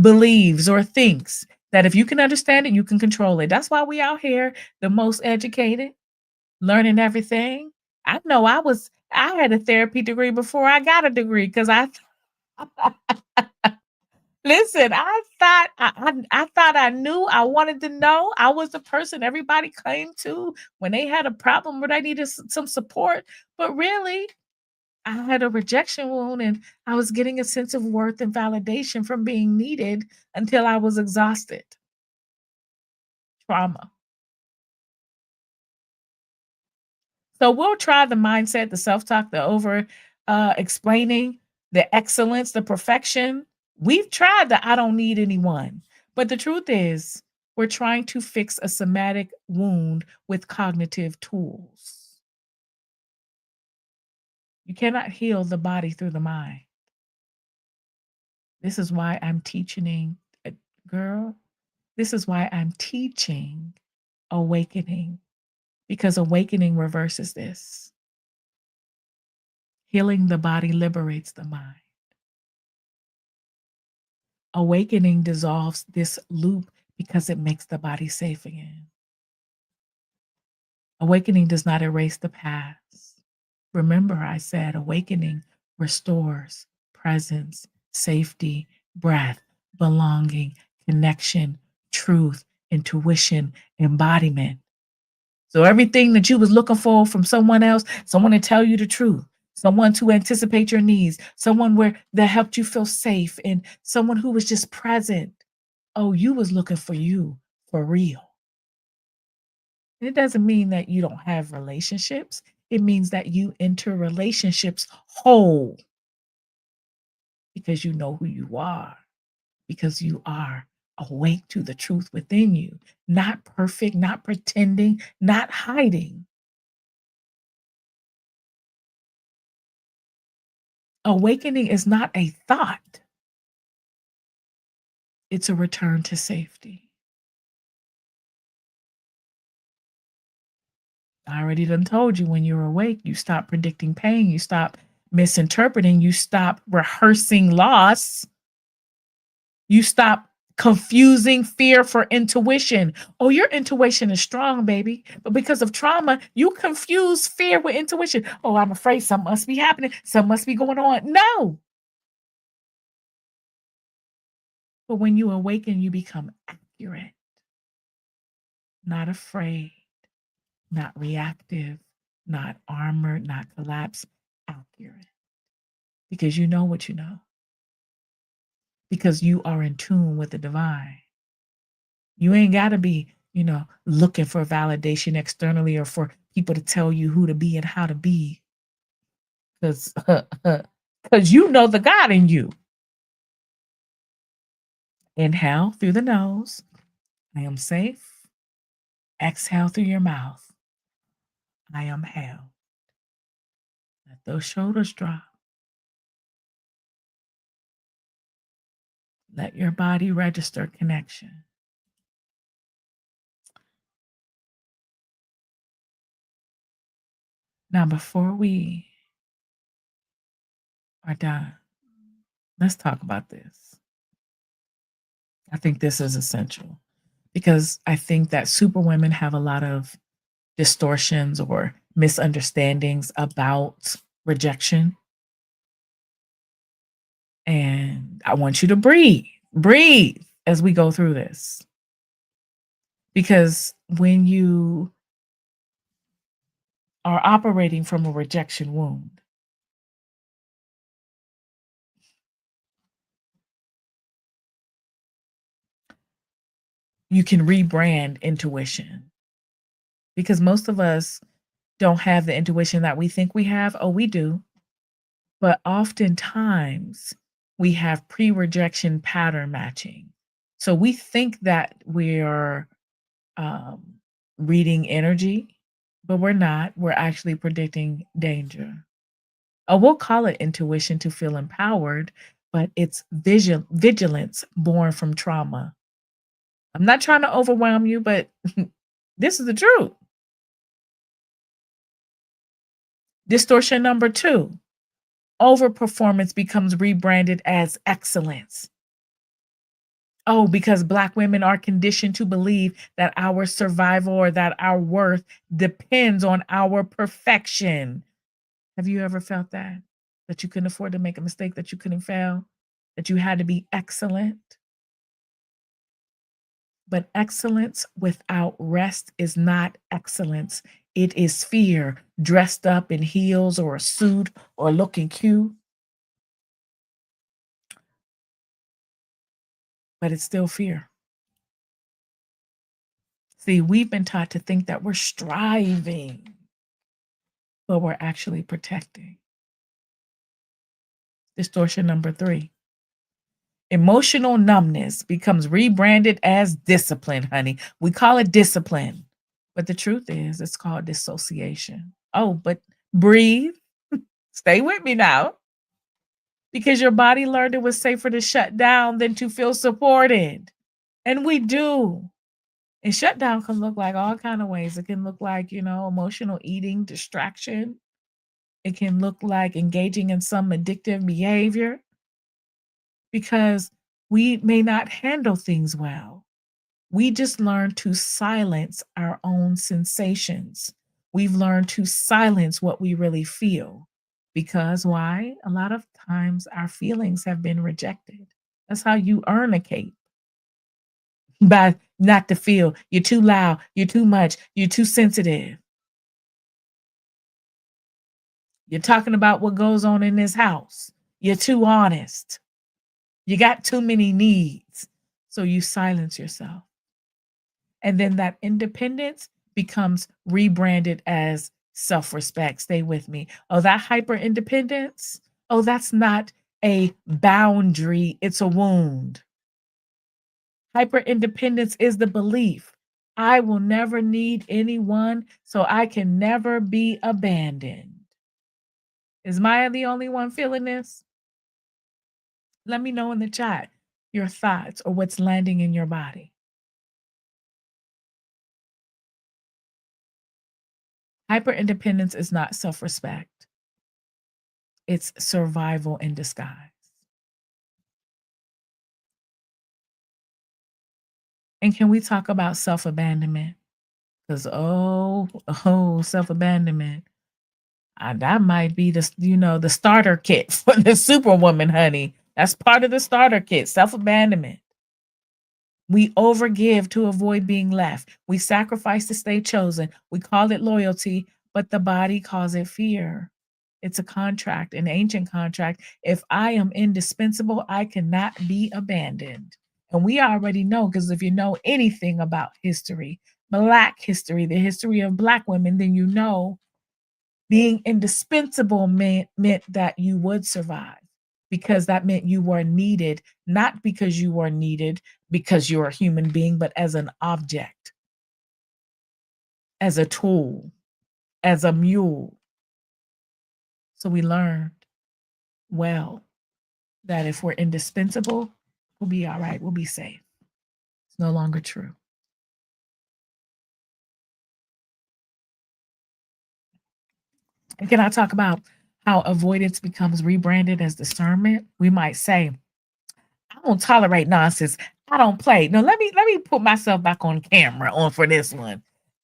believes or thinks that if you can understand it, you can control it. That's why we out here the most educated, learning everything. I know I had a therapy degree before I got a degree because I listen, I thought I knew, I wanted to know. I was the person everybody came to when they had a problem where they needed some support, but really, I had a rejection wound and I was getting a sense of worth and validation from being needed until I was exhausted. Trauma. So we'll try the mindset, the self-talk, the over explaining, the excellence, the perfection. We've tried the I don't need anyone. But the truth is, we're trying to fix a somatic wound with cognitive tools. You cannot heal the body through the mind. This is why I'm teaching, girl, this is why I'm teaching awakening, because awakening reverses this. Healing the body liberates the mind. Awakening dissolves this loop because it makes the body safe again. Awakening does not erase the past. Remember, I said awakening restores presence, safety, breath, belonging, connection, truth, intuition, embodiment. So everything that you was looking for from someone else, someone to tell you the truth, someone to anticipate your needs, someone where that helped you feel safe, and someone who was just present. Oh, you was looking for you for real. It doesn't mean that you don't have relationships. It means that you enter relationships whole because you know who you are, because you are awake to the truth within you, not perfect, not pretending, not hiding. Awakening is not a thought, it's a return to safety. I already done told you when you're awake, you stop predicting pain, you stop misinterpreting, you stop rehearsing loss, you stop confusing fear for intuition. Oh, your intuition is strong, baby. But because of trauma, you confuse fear with intuition. Oh, I'm afraid something must be happening, something must be going on. No. But when you awaken, you become accurate, not afraid, not reactive, not armored, not collapsed, accurate. Because you know what you know. Because you are in tune with the divine. You ain't got to be, looking for validation externally or for people to tell you who to be and how to be. Because you know the God in you. Inhale through the nose. I am safe. Exhale through your mouth. I am held. Let those shoulders drop. Let your body register connection. Now, before we are done, let's talk about this. I think this is essential because I think that superwomen have a lot of distortions or misunderstandings about rejection. And I want you to breathe as we go through this. Because when you are operating from a rejection wound, you can rebrand intuition. Because most of us don't have the intuition that we think we have. Oh, we do. But oftentimes we have pre-rejection pattern matching. So we think that we're um, reading energy, but we're not. We're actually predicting danger. Oh, we'll call it intuition to feel empowered, but it's vigilance born from trauma. I'm not trying to overwhelm you, but this is the truth. Distortion number two, overperformance becomes rebranded as excellence. Oh, because Black women are conditioned to believe that our survival or that our worth depends on our perfection. Have you ever felt that? That you couldn't afford to make a mistake, that you couldn't fail, that you had to be excellent? But excellence without rest is not excellence. It is fear dressed up in heels or a suit or looking cute, but it's still fear. See, we've been taught to think that we're striving, but we're actually protecting. Distortion number three. Emotional numbness becomes rebranded as discipline, honey. We call it discipline, but the truth is it's called dissociation. Oh, but breathe. Stay with me now. Because your body learned it was safer to shut down than to feel supported. And we do. And shutdown can look like all kind of ways. It can look like, emotional eating, distraction. It can look like engaging in some addictive behavior because we may not handle things well. We just learn to silence our own sensations. We've learned to silence what we really feel. Because why? A lot of times our feelings have been rejected. That's how you earn a cape by not to feel. You're too loud. You're too much. You're too sensitive. You're talking about what goes on in this house. You're too honest. You got too many needs. So you silence yourself. And then that independence becomes rebranded as self respect. Stay with me. Oh, that hyper independence. Oh, that's not a boundary, it's a wound. Hyper independence is the belief I will never need anyone, so I can never be abandoned. Is Maya the only one feeling this? Let me know in the chat your thoughts or what's landing in your body. Hyper independence is not self respect, it's survival in disguise. And can we talk about self abandonment? Because, self abandonment. That might be the starter kit for the superwoman, honey. That's part of the starter kit, self abandonment. We overgive to avoid being left. We sacrifice to stay chosen. We call it loyalty, but the body calls it fear. It's a contract, an ancient contract. If I am indispensable, I cannot be abandoned. And we already know, because if you know anything about history, Black history, the history of Black women, then you know being indispensable meant that you would survive, because that meant you were needed, not because you were needed because you're a human being, but as an object, as a tool, as a mule. So we learned well that if we're indispensable, we'll be all right, we'll be safe. It's no longer true. And can I talk about how avoidance becomes rebranded as discernment? We might say, I don't tolerate nonsense. I don't play. No, let me put myself back on camera on for this one.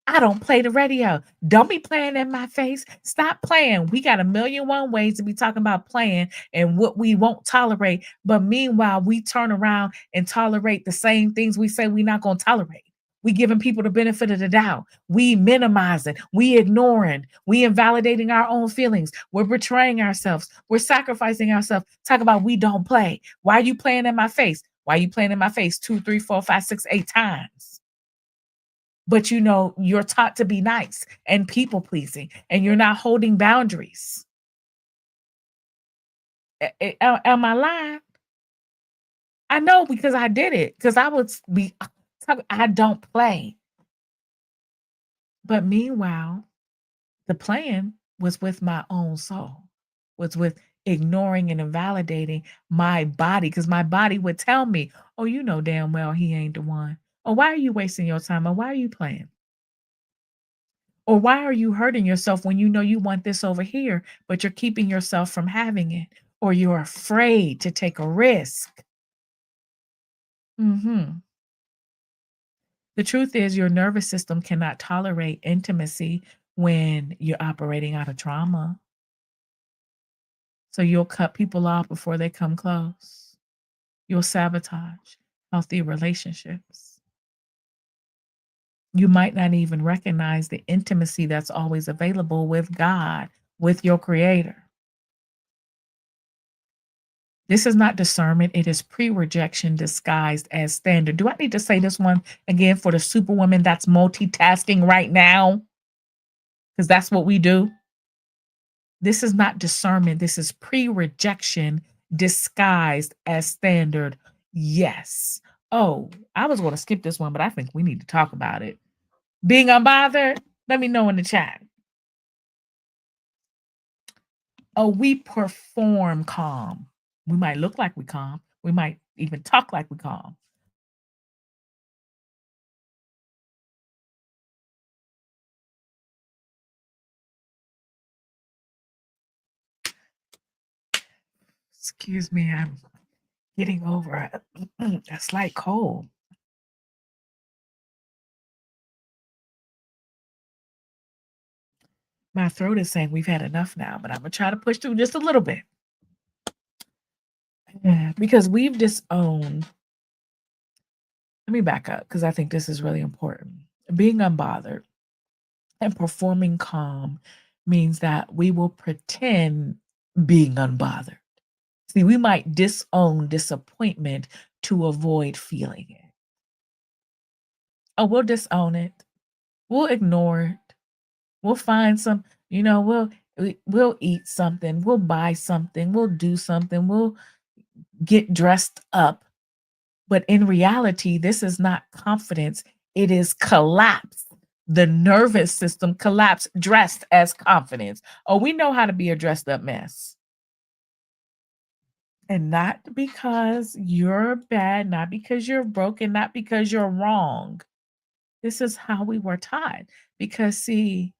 I don't play the radio. Don't be playing in my face. Stop playing. We got a million one ways to be talking about playing and what we won't tolerate. But meanwhile, we turn around and tolerate the same things we say we're not going to tolerate. We giving people the benefit of the doubt. We minimizing, we ignoring, we invalidating our own feelings. We're betraying ourselves. We're sacrificing ourselves. Talk about we don't play. Why are you playing in my face? Why are you playing in my face 2, 3, 4, 5, 6, 8 times? But you're taught to be nice and people pleasing, and you're not holding boundaries. Am I lying? I know, because I did it. Because I would be, I don't play. But meanwhile, the plan was with my own soul, was with ignoring and invalidating my body, because my body would tell me, oh, you know damn well he ain't the one. Or why are you wasting your time? Or why are you playing? Or why are you hurting yourself when you know you want this over here, but you're keeping yourself from having it? Or you're afraid to take a risk. The truth is, your nervous system cannot tolerate intimacy when you're operating out of trauma. So you'll cut people off before they come close. You'll sabotage healthy relationships. You might not even recognize the intimacy that's always available with God, with your creator. This is not discernment, it is pre-rejection disguised as standard. Do I need to say this one again for the superwoman that's multitasking right now? Because that's what we do. This is not discernment, this is pre-rejection disguised as standard. Yes. Oh, I was going to skip this one, but I think we need to talk about it. Being unbothered, let me know in the chat. Oh, we perform calm. We might look like we calm. We might even talk like we calm. Excuse me, I'm getting over a slight cold. My throat is saying we've had enough now, but I'm gonna try to push through just a little bit. Yeah, because we've disowned Let me back up because I think this is really important. Being unbothered and performing calm means that we will pretend being unbothered. See, we might disown disappointment to avoid feeling it. Oh, we'll disown it. We'll ignore it. We'll find some, we'll eat something, we'll buy something, we'll do something, we'll get dressed up. But in reality, this is not confidence, it is collapse. The nervous system collapse dressed as confidence. Oh, we know how to be a dressed up mess. And not because you're bad, not because you're broken, not because you're wrong. This is how we were taught. Because, see,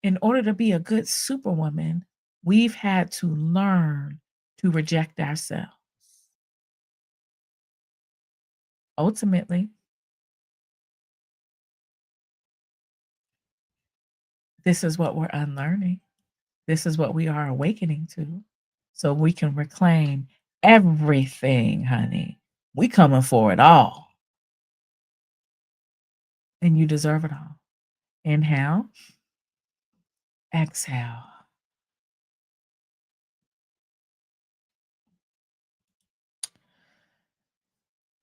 in order to be a good superwoman, we've had to learn to reject ourselves. Ultimately, this is what we're unlearning. This is what we are awakening to. So we can reclaim everything, honey. We coming for it all. And you deserve it all. Inhale, exhale.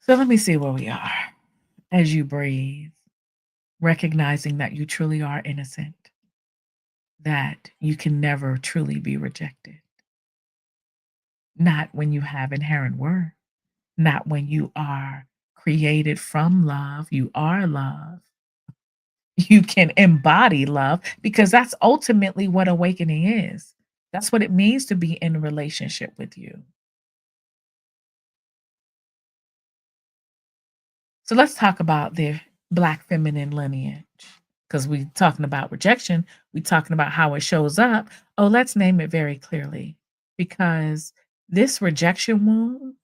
So let me see where we are as you breathe, recognizing that you truly are innocent, that you can never truly be rejected. Not when you have inherent worth, not when you are created from love, you are love. You can embody love because that's ultimately what awakening is. That's what it means to be in a relationship with you. So let's talk about the Black feminine lineage because we're talking about rejection. We're talking about how it shows up. Oh, let's name it very clearly because this rejection wound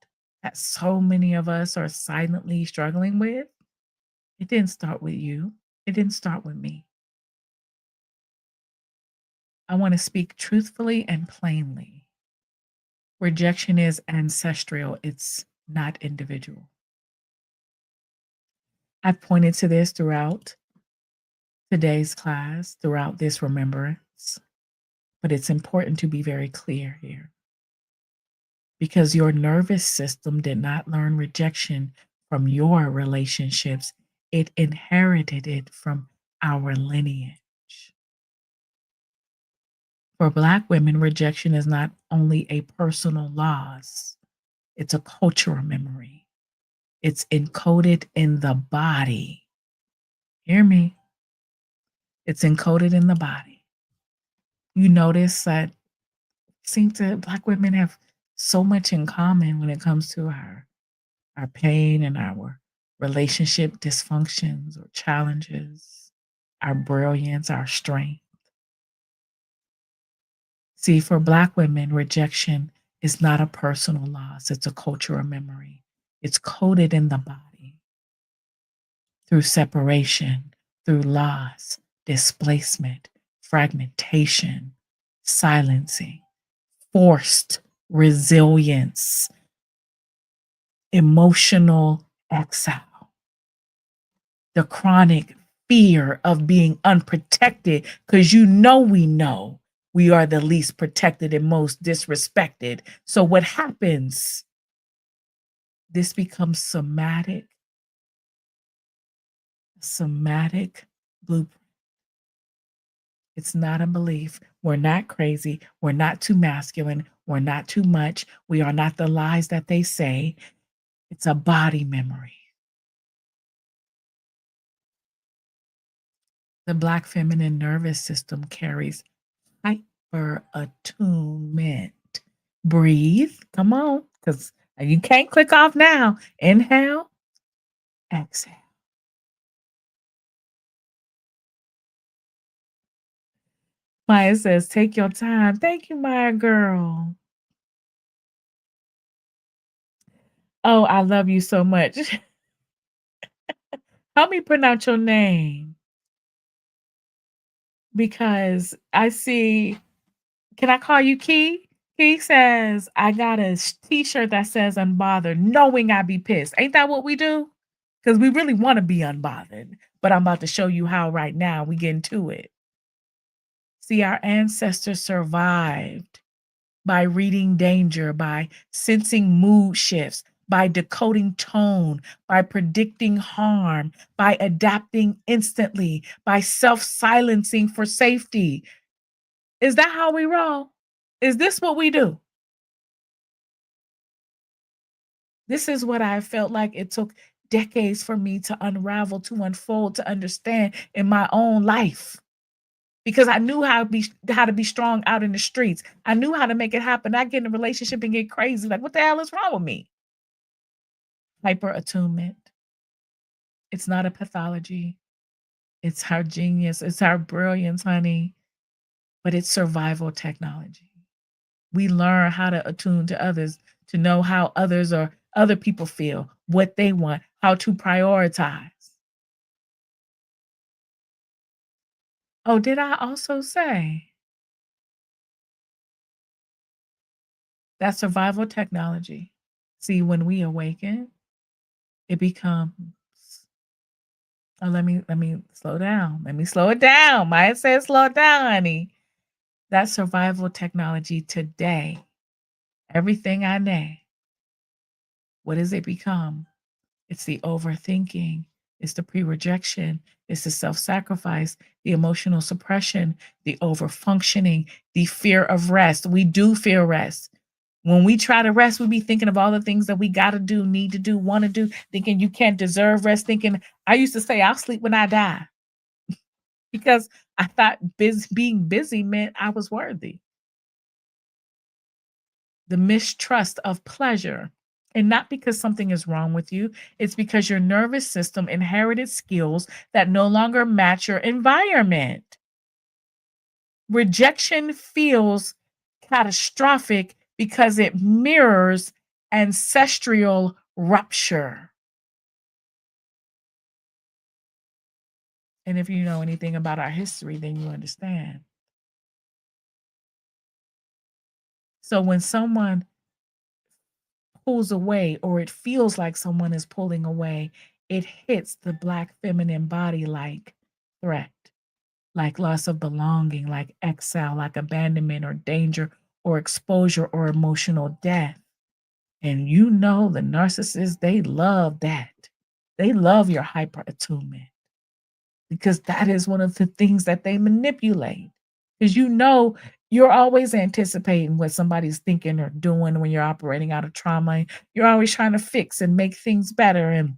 that so many of us are silently struggling with, it didn't start with you. It didn't start with me. I want to speak truthfully and plainly. Rejection is ancestral, it's not individual. I've pointed to this throughout today's class, throughout this remembrance, but it's important to be very clear here because your nervous system did not learn rejection from your relationships, it inherited it from our lineage. For Black women, rejection is not only a personal loss, it's a cultural memory. It's encoded in the body. Hear me? It's encoded in the body. You notice that Black women have so much in common when it comes to our pain and our relationship dysfunctions or challenges, our brilliance, our strength. See, for Black women, rejection is not a personal loss, it's a cultural memory. It's coded in the body through separation, through loss, displacement, fragmentation, silencing, forced resilience, emotional exile, the chronic fear of being unprotected, because we know we are the least protected and most disrespected. So what happens? This becomes somatic blueprint. It's not a belief. We're not crazy. We're not too masculine. We're not too much. We are not the lies that they say. It's a body memory. The Black feminine nervous system carries hyper attunement. Breathe. Come on, because you can't click off now. Inhale, exhale. Maya says, take your time. Thank you, Maya girl. Oh, I love you so much. Help me pronounce your name because I see. Can I call you Key? Key says, I got a t shirt that says unbothered, knowing I be pissed. Ain't that what we do? because we really want to be unbothered. But I'm about to show you how right now. We get into it. See, our ancestors survived by reading danger, by sensing mood shifts, by decoding tone, by predicting harm, by adapting instantly, by self silencing for safety. Is that how we roll? Is this what we do? This is what I felt like it took decades for me to unravel, to unfold, to understand in my own life. Because I knew how to be strong out in the streets. I knew how to make it happen. I get in a relationship and get crazy. Like, what the hell is wrong with me? Hyper attunement. It's not a pathology. It's our genius. It's our brilliance, honey. But it's survival technology. We learn how to attune to others, to know how others or other people feel, what they want, how to prioritize. Oh, did I also say that survival technology? See, when we awaken, it becomes, oh, let me slow down. Let me slow it down. Maya said slow it down, honey. That survival technology today, everything I name, what does it become? It's the overthinking, it's the pre-rejection, it's the self-sacrifice, the emotional suppression, the overfunctioning, the fear of rest. We do fear rest. When we try to rest, we be thinking of all the things that we got to do, need to do, want to do, thinking you can't deserve rest, thinking, I used to say, I'll sleep when I die because I thought being busy meant I was worthy. The mistrust of pleasure. And not because something is wrong with you, it's because your nervous system inherited skills that no longer match your environment. Rejection feels catastrophic because it mirrors ancestral rupture. And if you know anything about our history, then you understand. So when someone pulls away or it feels like someone is pulling away, it hits the Black feminine body like threat, like loss of belonging, like exile, like abandonment or danger or exposure or emotional death. And you know the narcissists, they love that. They love your hyper attunement because that is one of the things that they manipulate. Because you know you're always anticipating what somebody's thinking or doing when you're operating out of trauma. You're always trying to fix and make things better and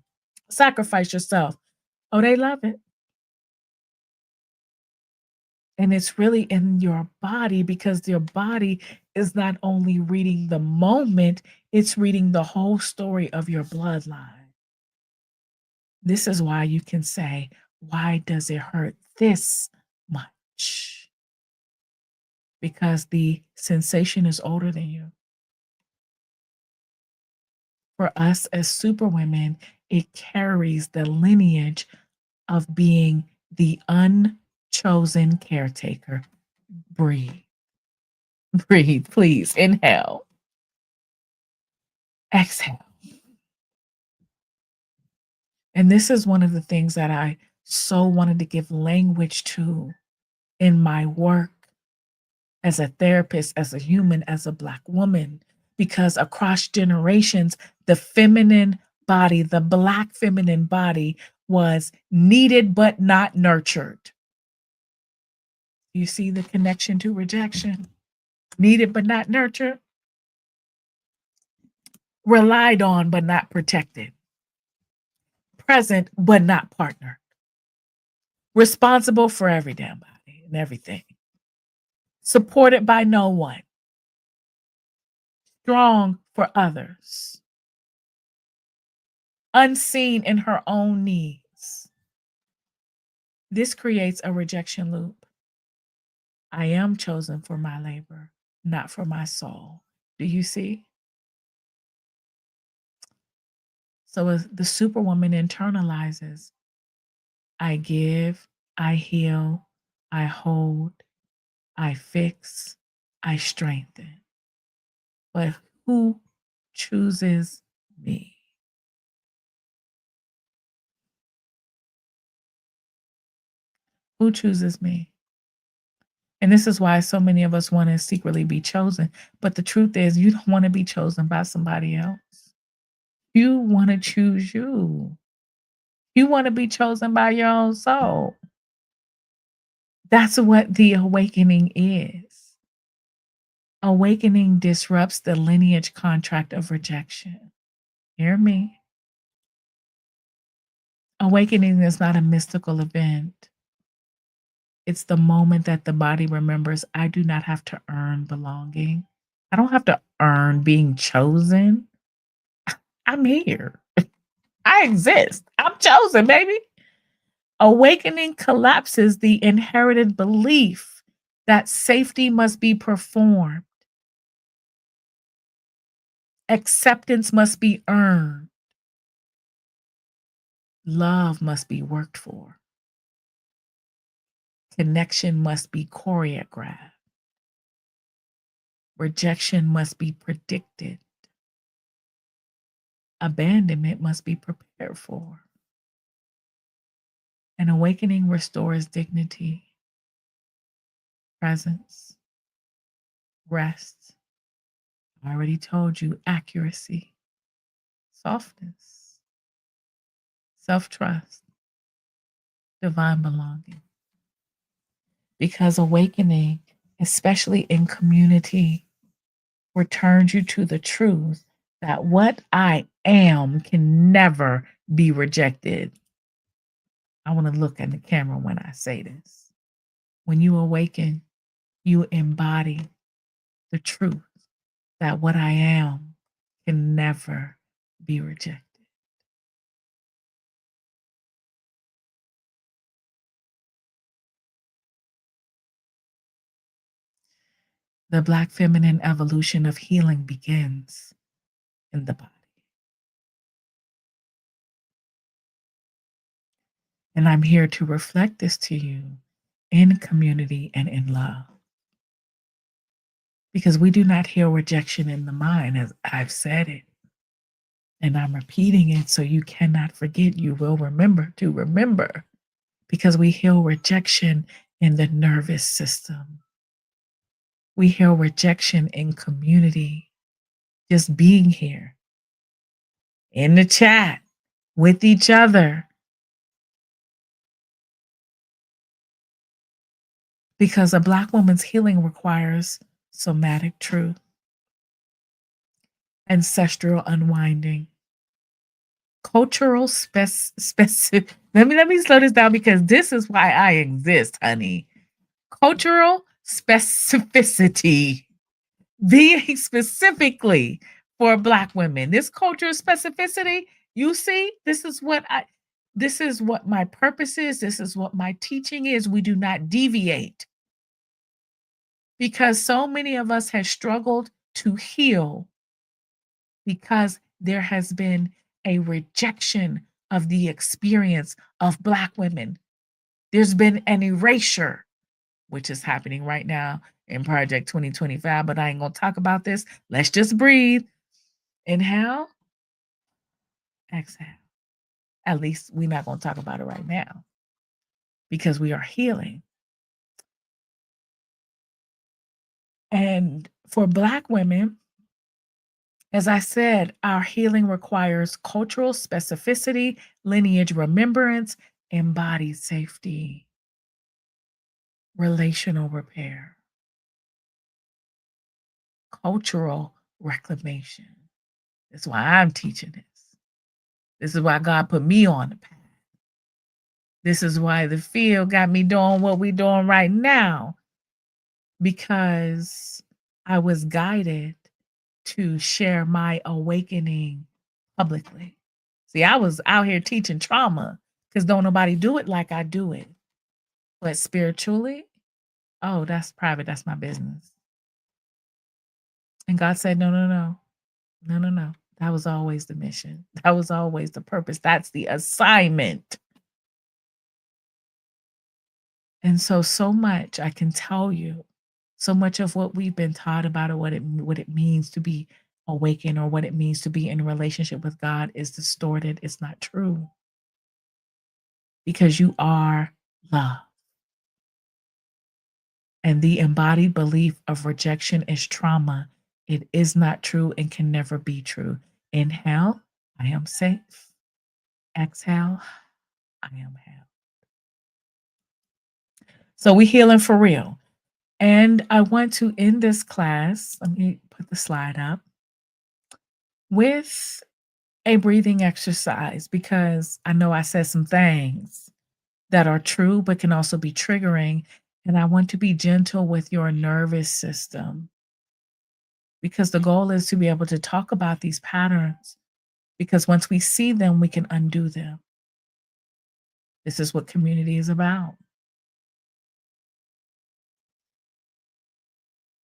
sacrifice yourself. Oh, they love it. And it's really in your body because your body is not only reading the moment, it's reading the whole story of your bloodline. This is why you can say, why does it hurt this much? Because the sensation is older than you. For us as superwomen, it carries the lineage of being the unchosen caretaker. Breathe, breathe, please. Inhale, exhale. And this is one of the things that I so wanted to give language to in my work as a therapist, as a human, as a Black woman, because across generations, the feminine body, the Black feminine body, was needed but not nurtured. You see the connection to rejection? Needed but not nurtured, relied on but not protected, present but not partnered, responsible for every damn body and everything, supported by no one, strong for others, unseen in her own needs. This creates a rejection loop. I am chosen for my labor, not for my soul. Do you see? So as the superwoman internalizes, I give, I heal, I hold, I fix, I strengthen. But who chooses me? Who chooses me? And this is why so many of us want to secretly be chosen. But the truth is, you don't want to be chosen by somebody else. You want to choose you. You want to be chosen by your own soul. That's what the awakening is. Awakening disrupts the lineage contract of rejection. Hear me. Awakening is not a mystical event. It's the moment that the body remembers I do not have to earn belonging. I don't have to earn being chosen. I'm here. I exist. I'm chosen, baby. Awakening collapses the inherited belief that safety must be performed, acceptance must be earned, love must be worked for, connection must be choreographed, rejection must be predicted, abandonment must be prepared for. An awakening restores dignity, presence, rest. I already told you accuracy, softness, self trust, divine belonging. Because awakening, especially in community, returns you to the truth that what I am can never be rejected. I want to look at the camera when I say this. When you awaken, you embody the truth that what I am can never be rejected. The Black feminine evolution of healing begins in the body. And I'm here to reflect this to you in community and in love. Because we do not heal rejection in the mind, as I've said it. And I'm repeating it so you cannot forget. You will remember to remember. Because we heal rejection in the nervous system. We heal rejection in community. Just being here in the chat with each other. Because a Black woman's healing requires somatic truth, ancestral unwinding, cultural specific. Let me slow this down because this is why I exist, honey. Cultural specificity, being specifically for Black women. This cultural specificity, you see, this is what my purpose is. This is what my teaching is. We do not deviate because so many of us have struggled to heal because there has been a rejection of the experience of Black women. There's been an erasure, which is happening right now in Project 2025, but I ain't gonna talk about this. Let's just breathe. Inhale, exhale. At least we're not gonna talk about it right now because we are healing. And for Black women, as I said, our healing requires cultural specificity, lineage remembrance, embodied safety, relational repair, cultural reclamation. That's why I'm teaching this. This is why God put me on the path. This is why the field got me doing what we're doing right now, because I was guided to share my awakening publicly. See, I was out here teaching trauma because don't nobody do it like I do it. But spiritually, oh, that's private. That's my business. And God said, no, no, no, no, no, no. That was always the mission. That was always the purpose. That's the assignment. And so much I can tell you, so much of what we've been taught about it, what it means to be awakened or what it means to be in a relationship with God is distorted. It's not true because you are love. And the embodied belief of rejection is trauma. It is not true and can never be true. Inhale, I am safe. Exhale, I am held. So we healing for real. And I want to end this class, let me put the slide up, with a breathing exercise because I know I said some things that are true but can also be triggering. And I want to be gentle with your nervous system because the goal is to be able to talk about these patterns because once we see them, we can undo them. This is what community is about.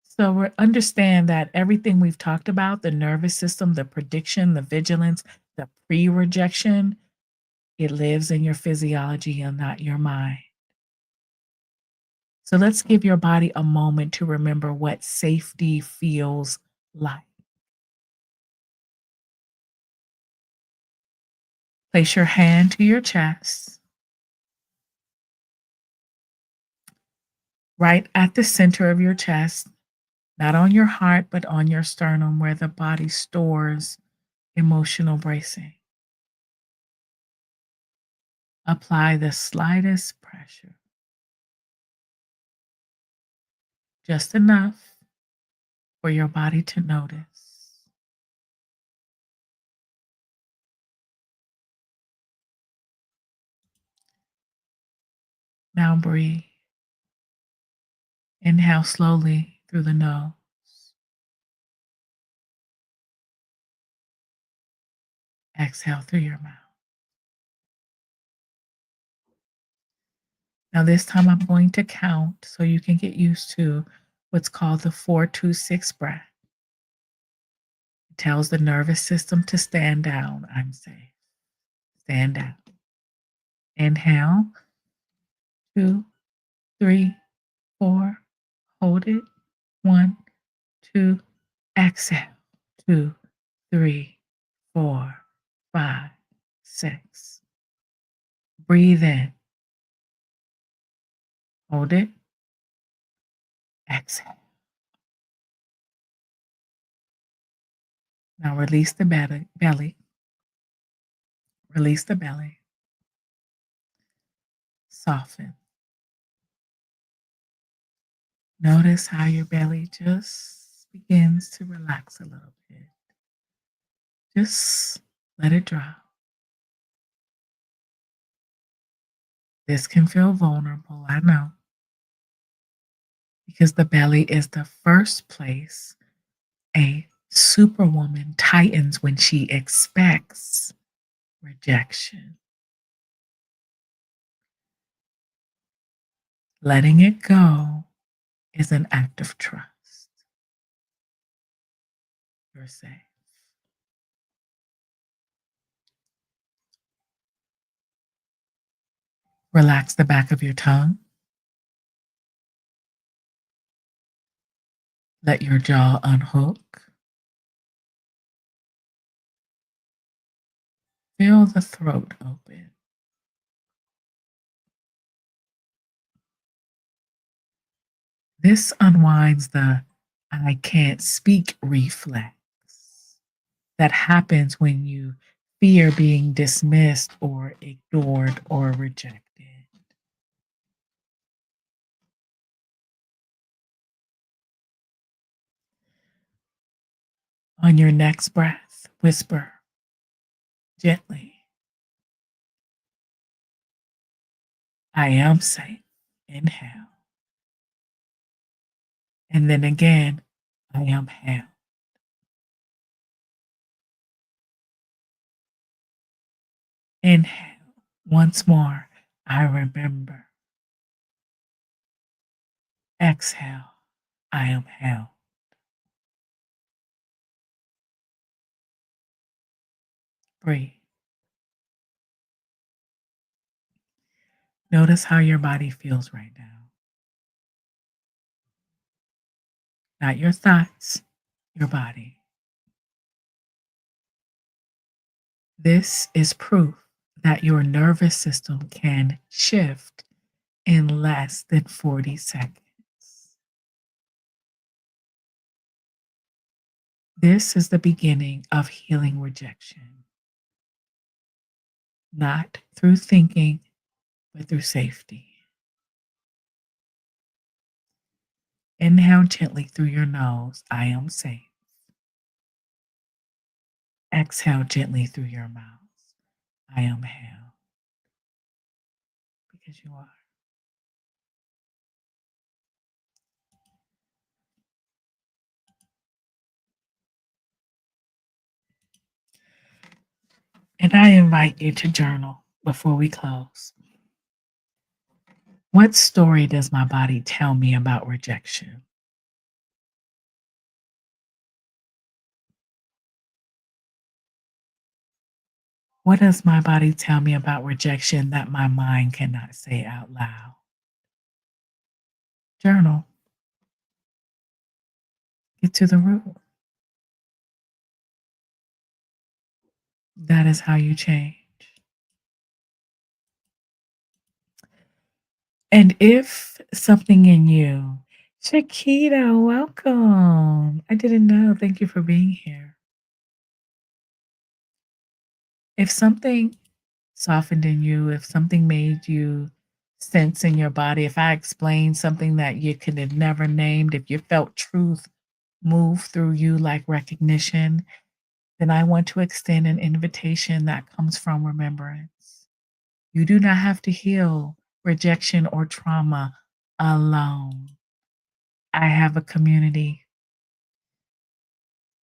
So understand that everything we've talked about, the nervous system, the prediction, the vigilance, the pre-rejection, it lives in your physiology and not your mind. So let's give your body a moment to remember what safety feels like. Place your hand to your chest, right at the center of your chest, not on your heart, but on your sternum where the body stores emotional bracing. Apply the slightest pressure, just enough for your body to notice. Now breathe. Inhale slowly through the nose. Exhale through your mouth. Now, this time I'm going to count so you can get used to what's called the 4-2-6 breath. It tells the nervous system to stand down. I'm safe. Stand down. Inhale, 2, 3, 4. Hold it. 1, 2. Exhale. 2, 3, 4, 5, 6. Breathe in. Hold it. Exhale. Now release the belly. Release the belly. Soften. Notice how your belly just begins to relax a little bit. Just let it drop. This can feel vulnerable, I know, because the belly is the first place a superwoman tightens when she expects rejection. Letting it go is an act of trust. You're safe. Relax the back of your tongue. Let your jaw unhook. Feel the throat open. This unwinds the I can't speak reflex that happens when you fear being dismissed or ignored or rejected. On your next breath, whisper gently, I am safe. Inhale. And then again, I am held. Inhale. Once more, I remember. Exhale, I am held. Breathe. Notice how your body feels right now. Not your thoughts, your body. This is proof that your nervous system can shift in less than 40 seconds. This is the beginning of healing rejection, not through thinking, but through safety. Inhale gently through your nose. I am safe. Exhale gently through your mouth. I am held because you are. And I invite you to journal before we close. What story does my body tell me about rejection? What does my body tell me about rejection that my mind cannot say out loud? Journal. Get to the root. That is how you change. And if something in you, Shakita, welcome. I didn't know. Thank you for being here. If something softened in you, if something made you sense in your body, if I explained something that you could have never named, if you felt truth move through you like recognition, then I want to extend an invitation that comes from remembrance. You do not have to heal rejection or trauma alone. I have a community.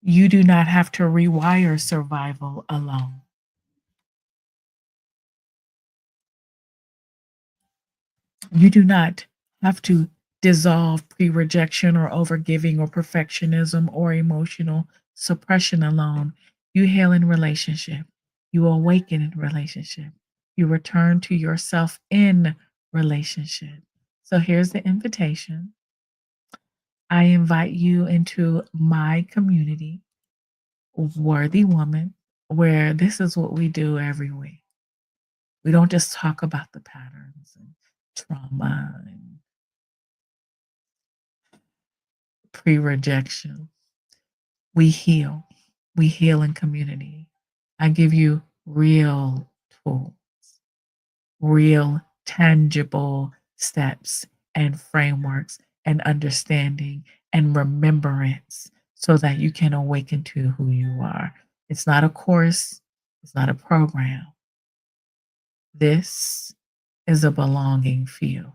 You do not have to rewire survival alone. You do not have to dissolve pre rejection or overgiving or perfectionism or emotional suppression alone. You heal in relationship. You awaken in relationship. You return to yourself in relationship. So here's the invitation. I invite you into my community, Worthy Woman, where this is what we do every week. We don't just talk about the patterns and trauma and pre rejection. We heal. We heal in community. I give you real tools, real tangible steps and frameworks and understanding and remembrance so that you can awaken to who you are. It's not a course, it's not a program. This is a belonging field.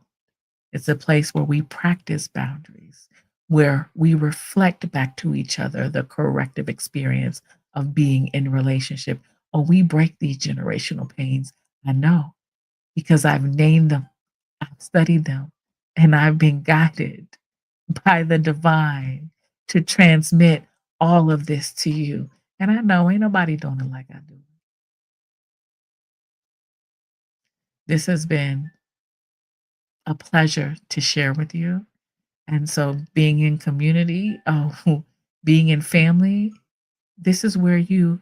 It's a place where we practice boundaries, where we reflect back to each other the corrective experience of being in relationship, or we break these generational pains. I know because I've named them, I've studied them, and I've been guided by the divine to transmit all of this to you. And I know ain't nobody doing it like I do. This has been a pleasure to share with you. And so being in community, being in family, this is where you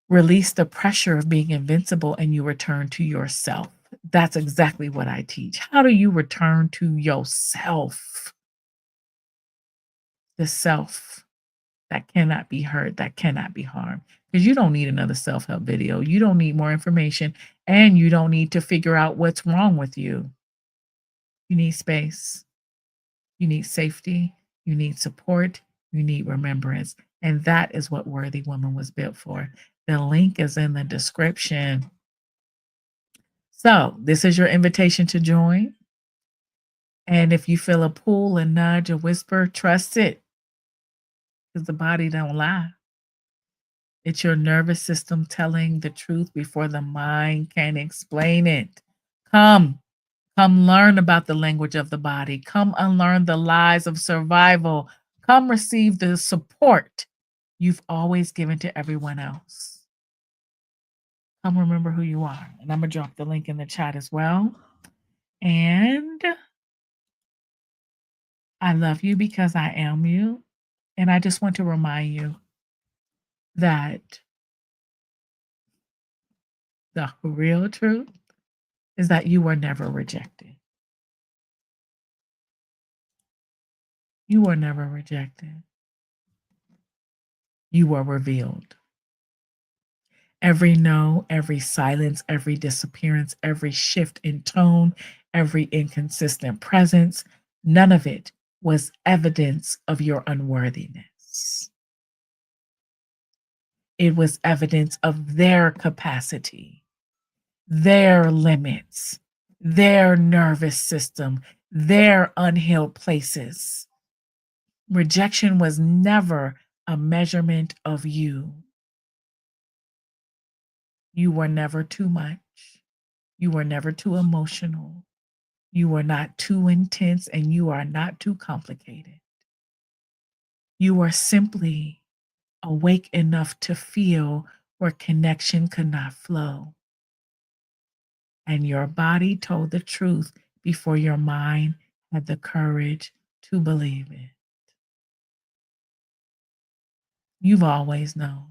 release the pressure of being invincible and you return to yourself. That's exactly what I teach. How do you return to yourself? The self that cannot be hurt, that cannot be harmed. Because you don't need another self help video. You don't need more information. And you don't need to figure out what's wrong with you. You need space. You need safety, you need support, you need remembrance. And that is what Worthy Woman was built for. The link is in the description. So, this is your invitation to join. And if you feel a pull, a nudge, a whisper, trust it because the body don't lie. It's your nervous system telling the truth before the mind can explain it. Come, come learn about the language of the body. Come unlearn the lies of survival. Come receive the support you've always given to everyone else. Come remember who you are. And I'm going to drop the link in the chat as well. And I love you because I am you. And I just want to remind you that the real truth is that you were never rejected. You were never rejected. you were revealed. Every no, every silence, every disappearance, every shift in tone, every inconsistent presence, none of it was evidence of your unworthiness. It was evidence of their capacity, their limits, their nervous system, their unhealed places. Rejection was never a measurement of you. You were never too much. You were never too emotional. You are not too intense and you are not too complicated. You are simply awake enough to feel where connection could not flow. And your body told the truth before your mind had the courage to believe it. You've always known,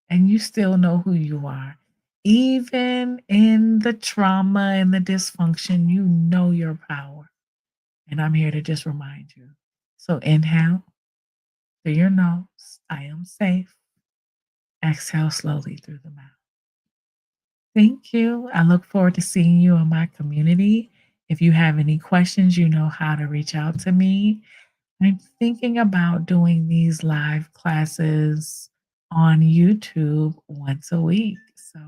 and you still know who you are. Even in the trauma and the dysfunction, you know your power. And I'm here to just remind you. So inhale through your nose, I am safe. Exhale slowly through the mouth. Thank you. I look forward to seeing you in my community. If you have any questions, you know how to reach out to me. I'm thinking about doing these live classes on YouTube once a week. So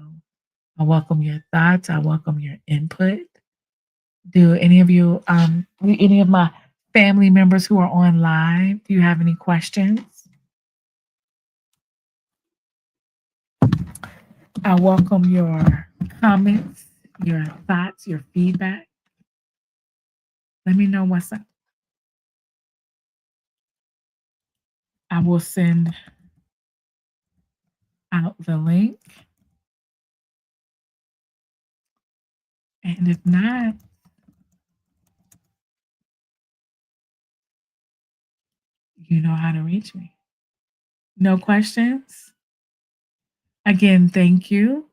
I welcome your thoughts. I welcome your input. Do any of you, any of my family members who are on live, do you have any questions? I welcome your comments, your thoughts, your feedback. Let me know what's up. I will send out the link. And if not, you know how to reach me. No questions? Again, thank you.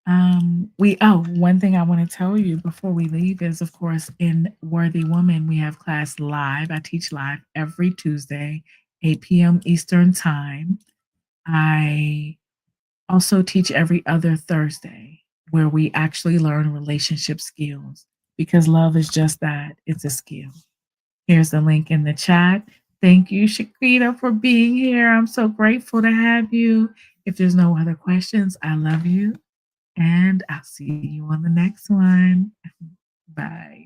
One thing I want to tell you before we leave is, of course, in Worthy Woman, we have class live. I teach live every Tuesday, 8 p.m. Eastern Time. I also teach every other Thursday where we actually learn relationship skills because love is just that, it's a skill. Here's the link in the chat. Thank you, Shakita, for being here. I'm so grateful to have you. If there's no other questions, I love you. And I'll see you on the next one. Bye.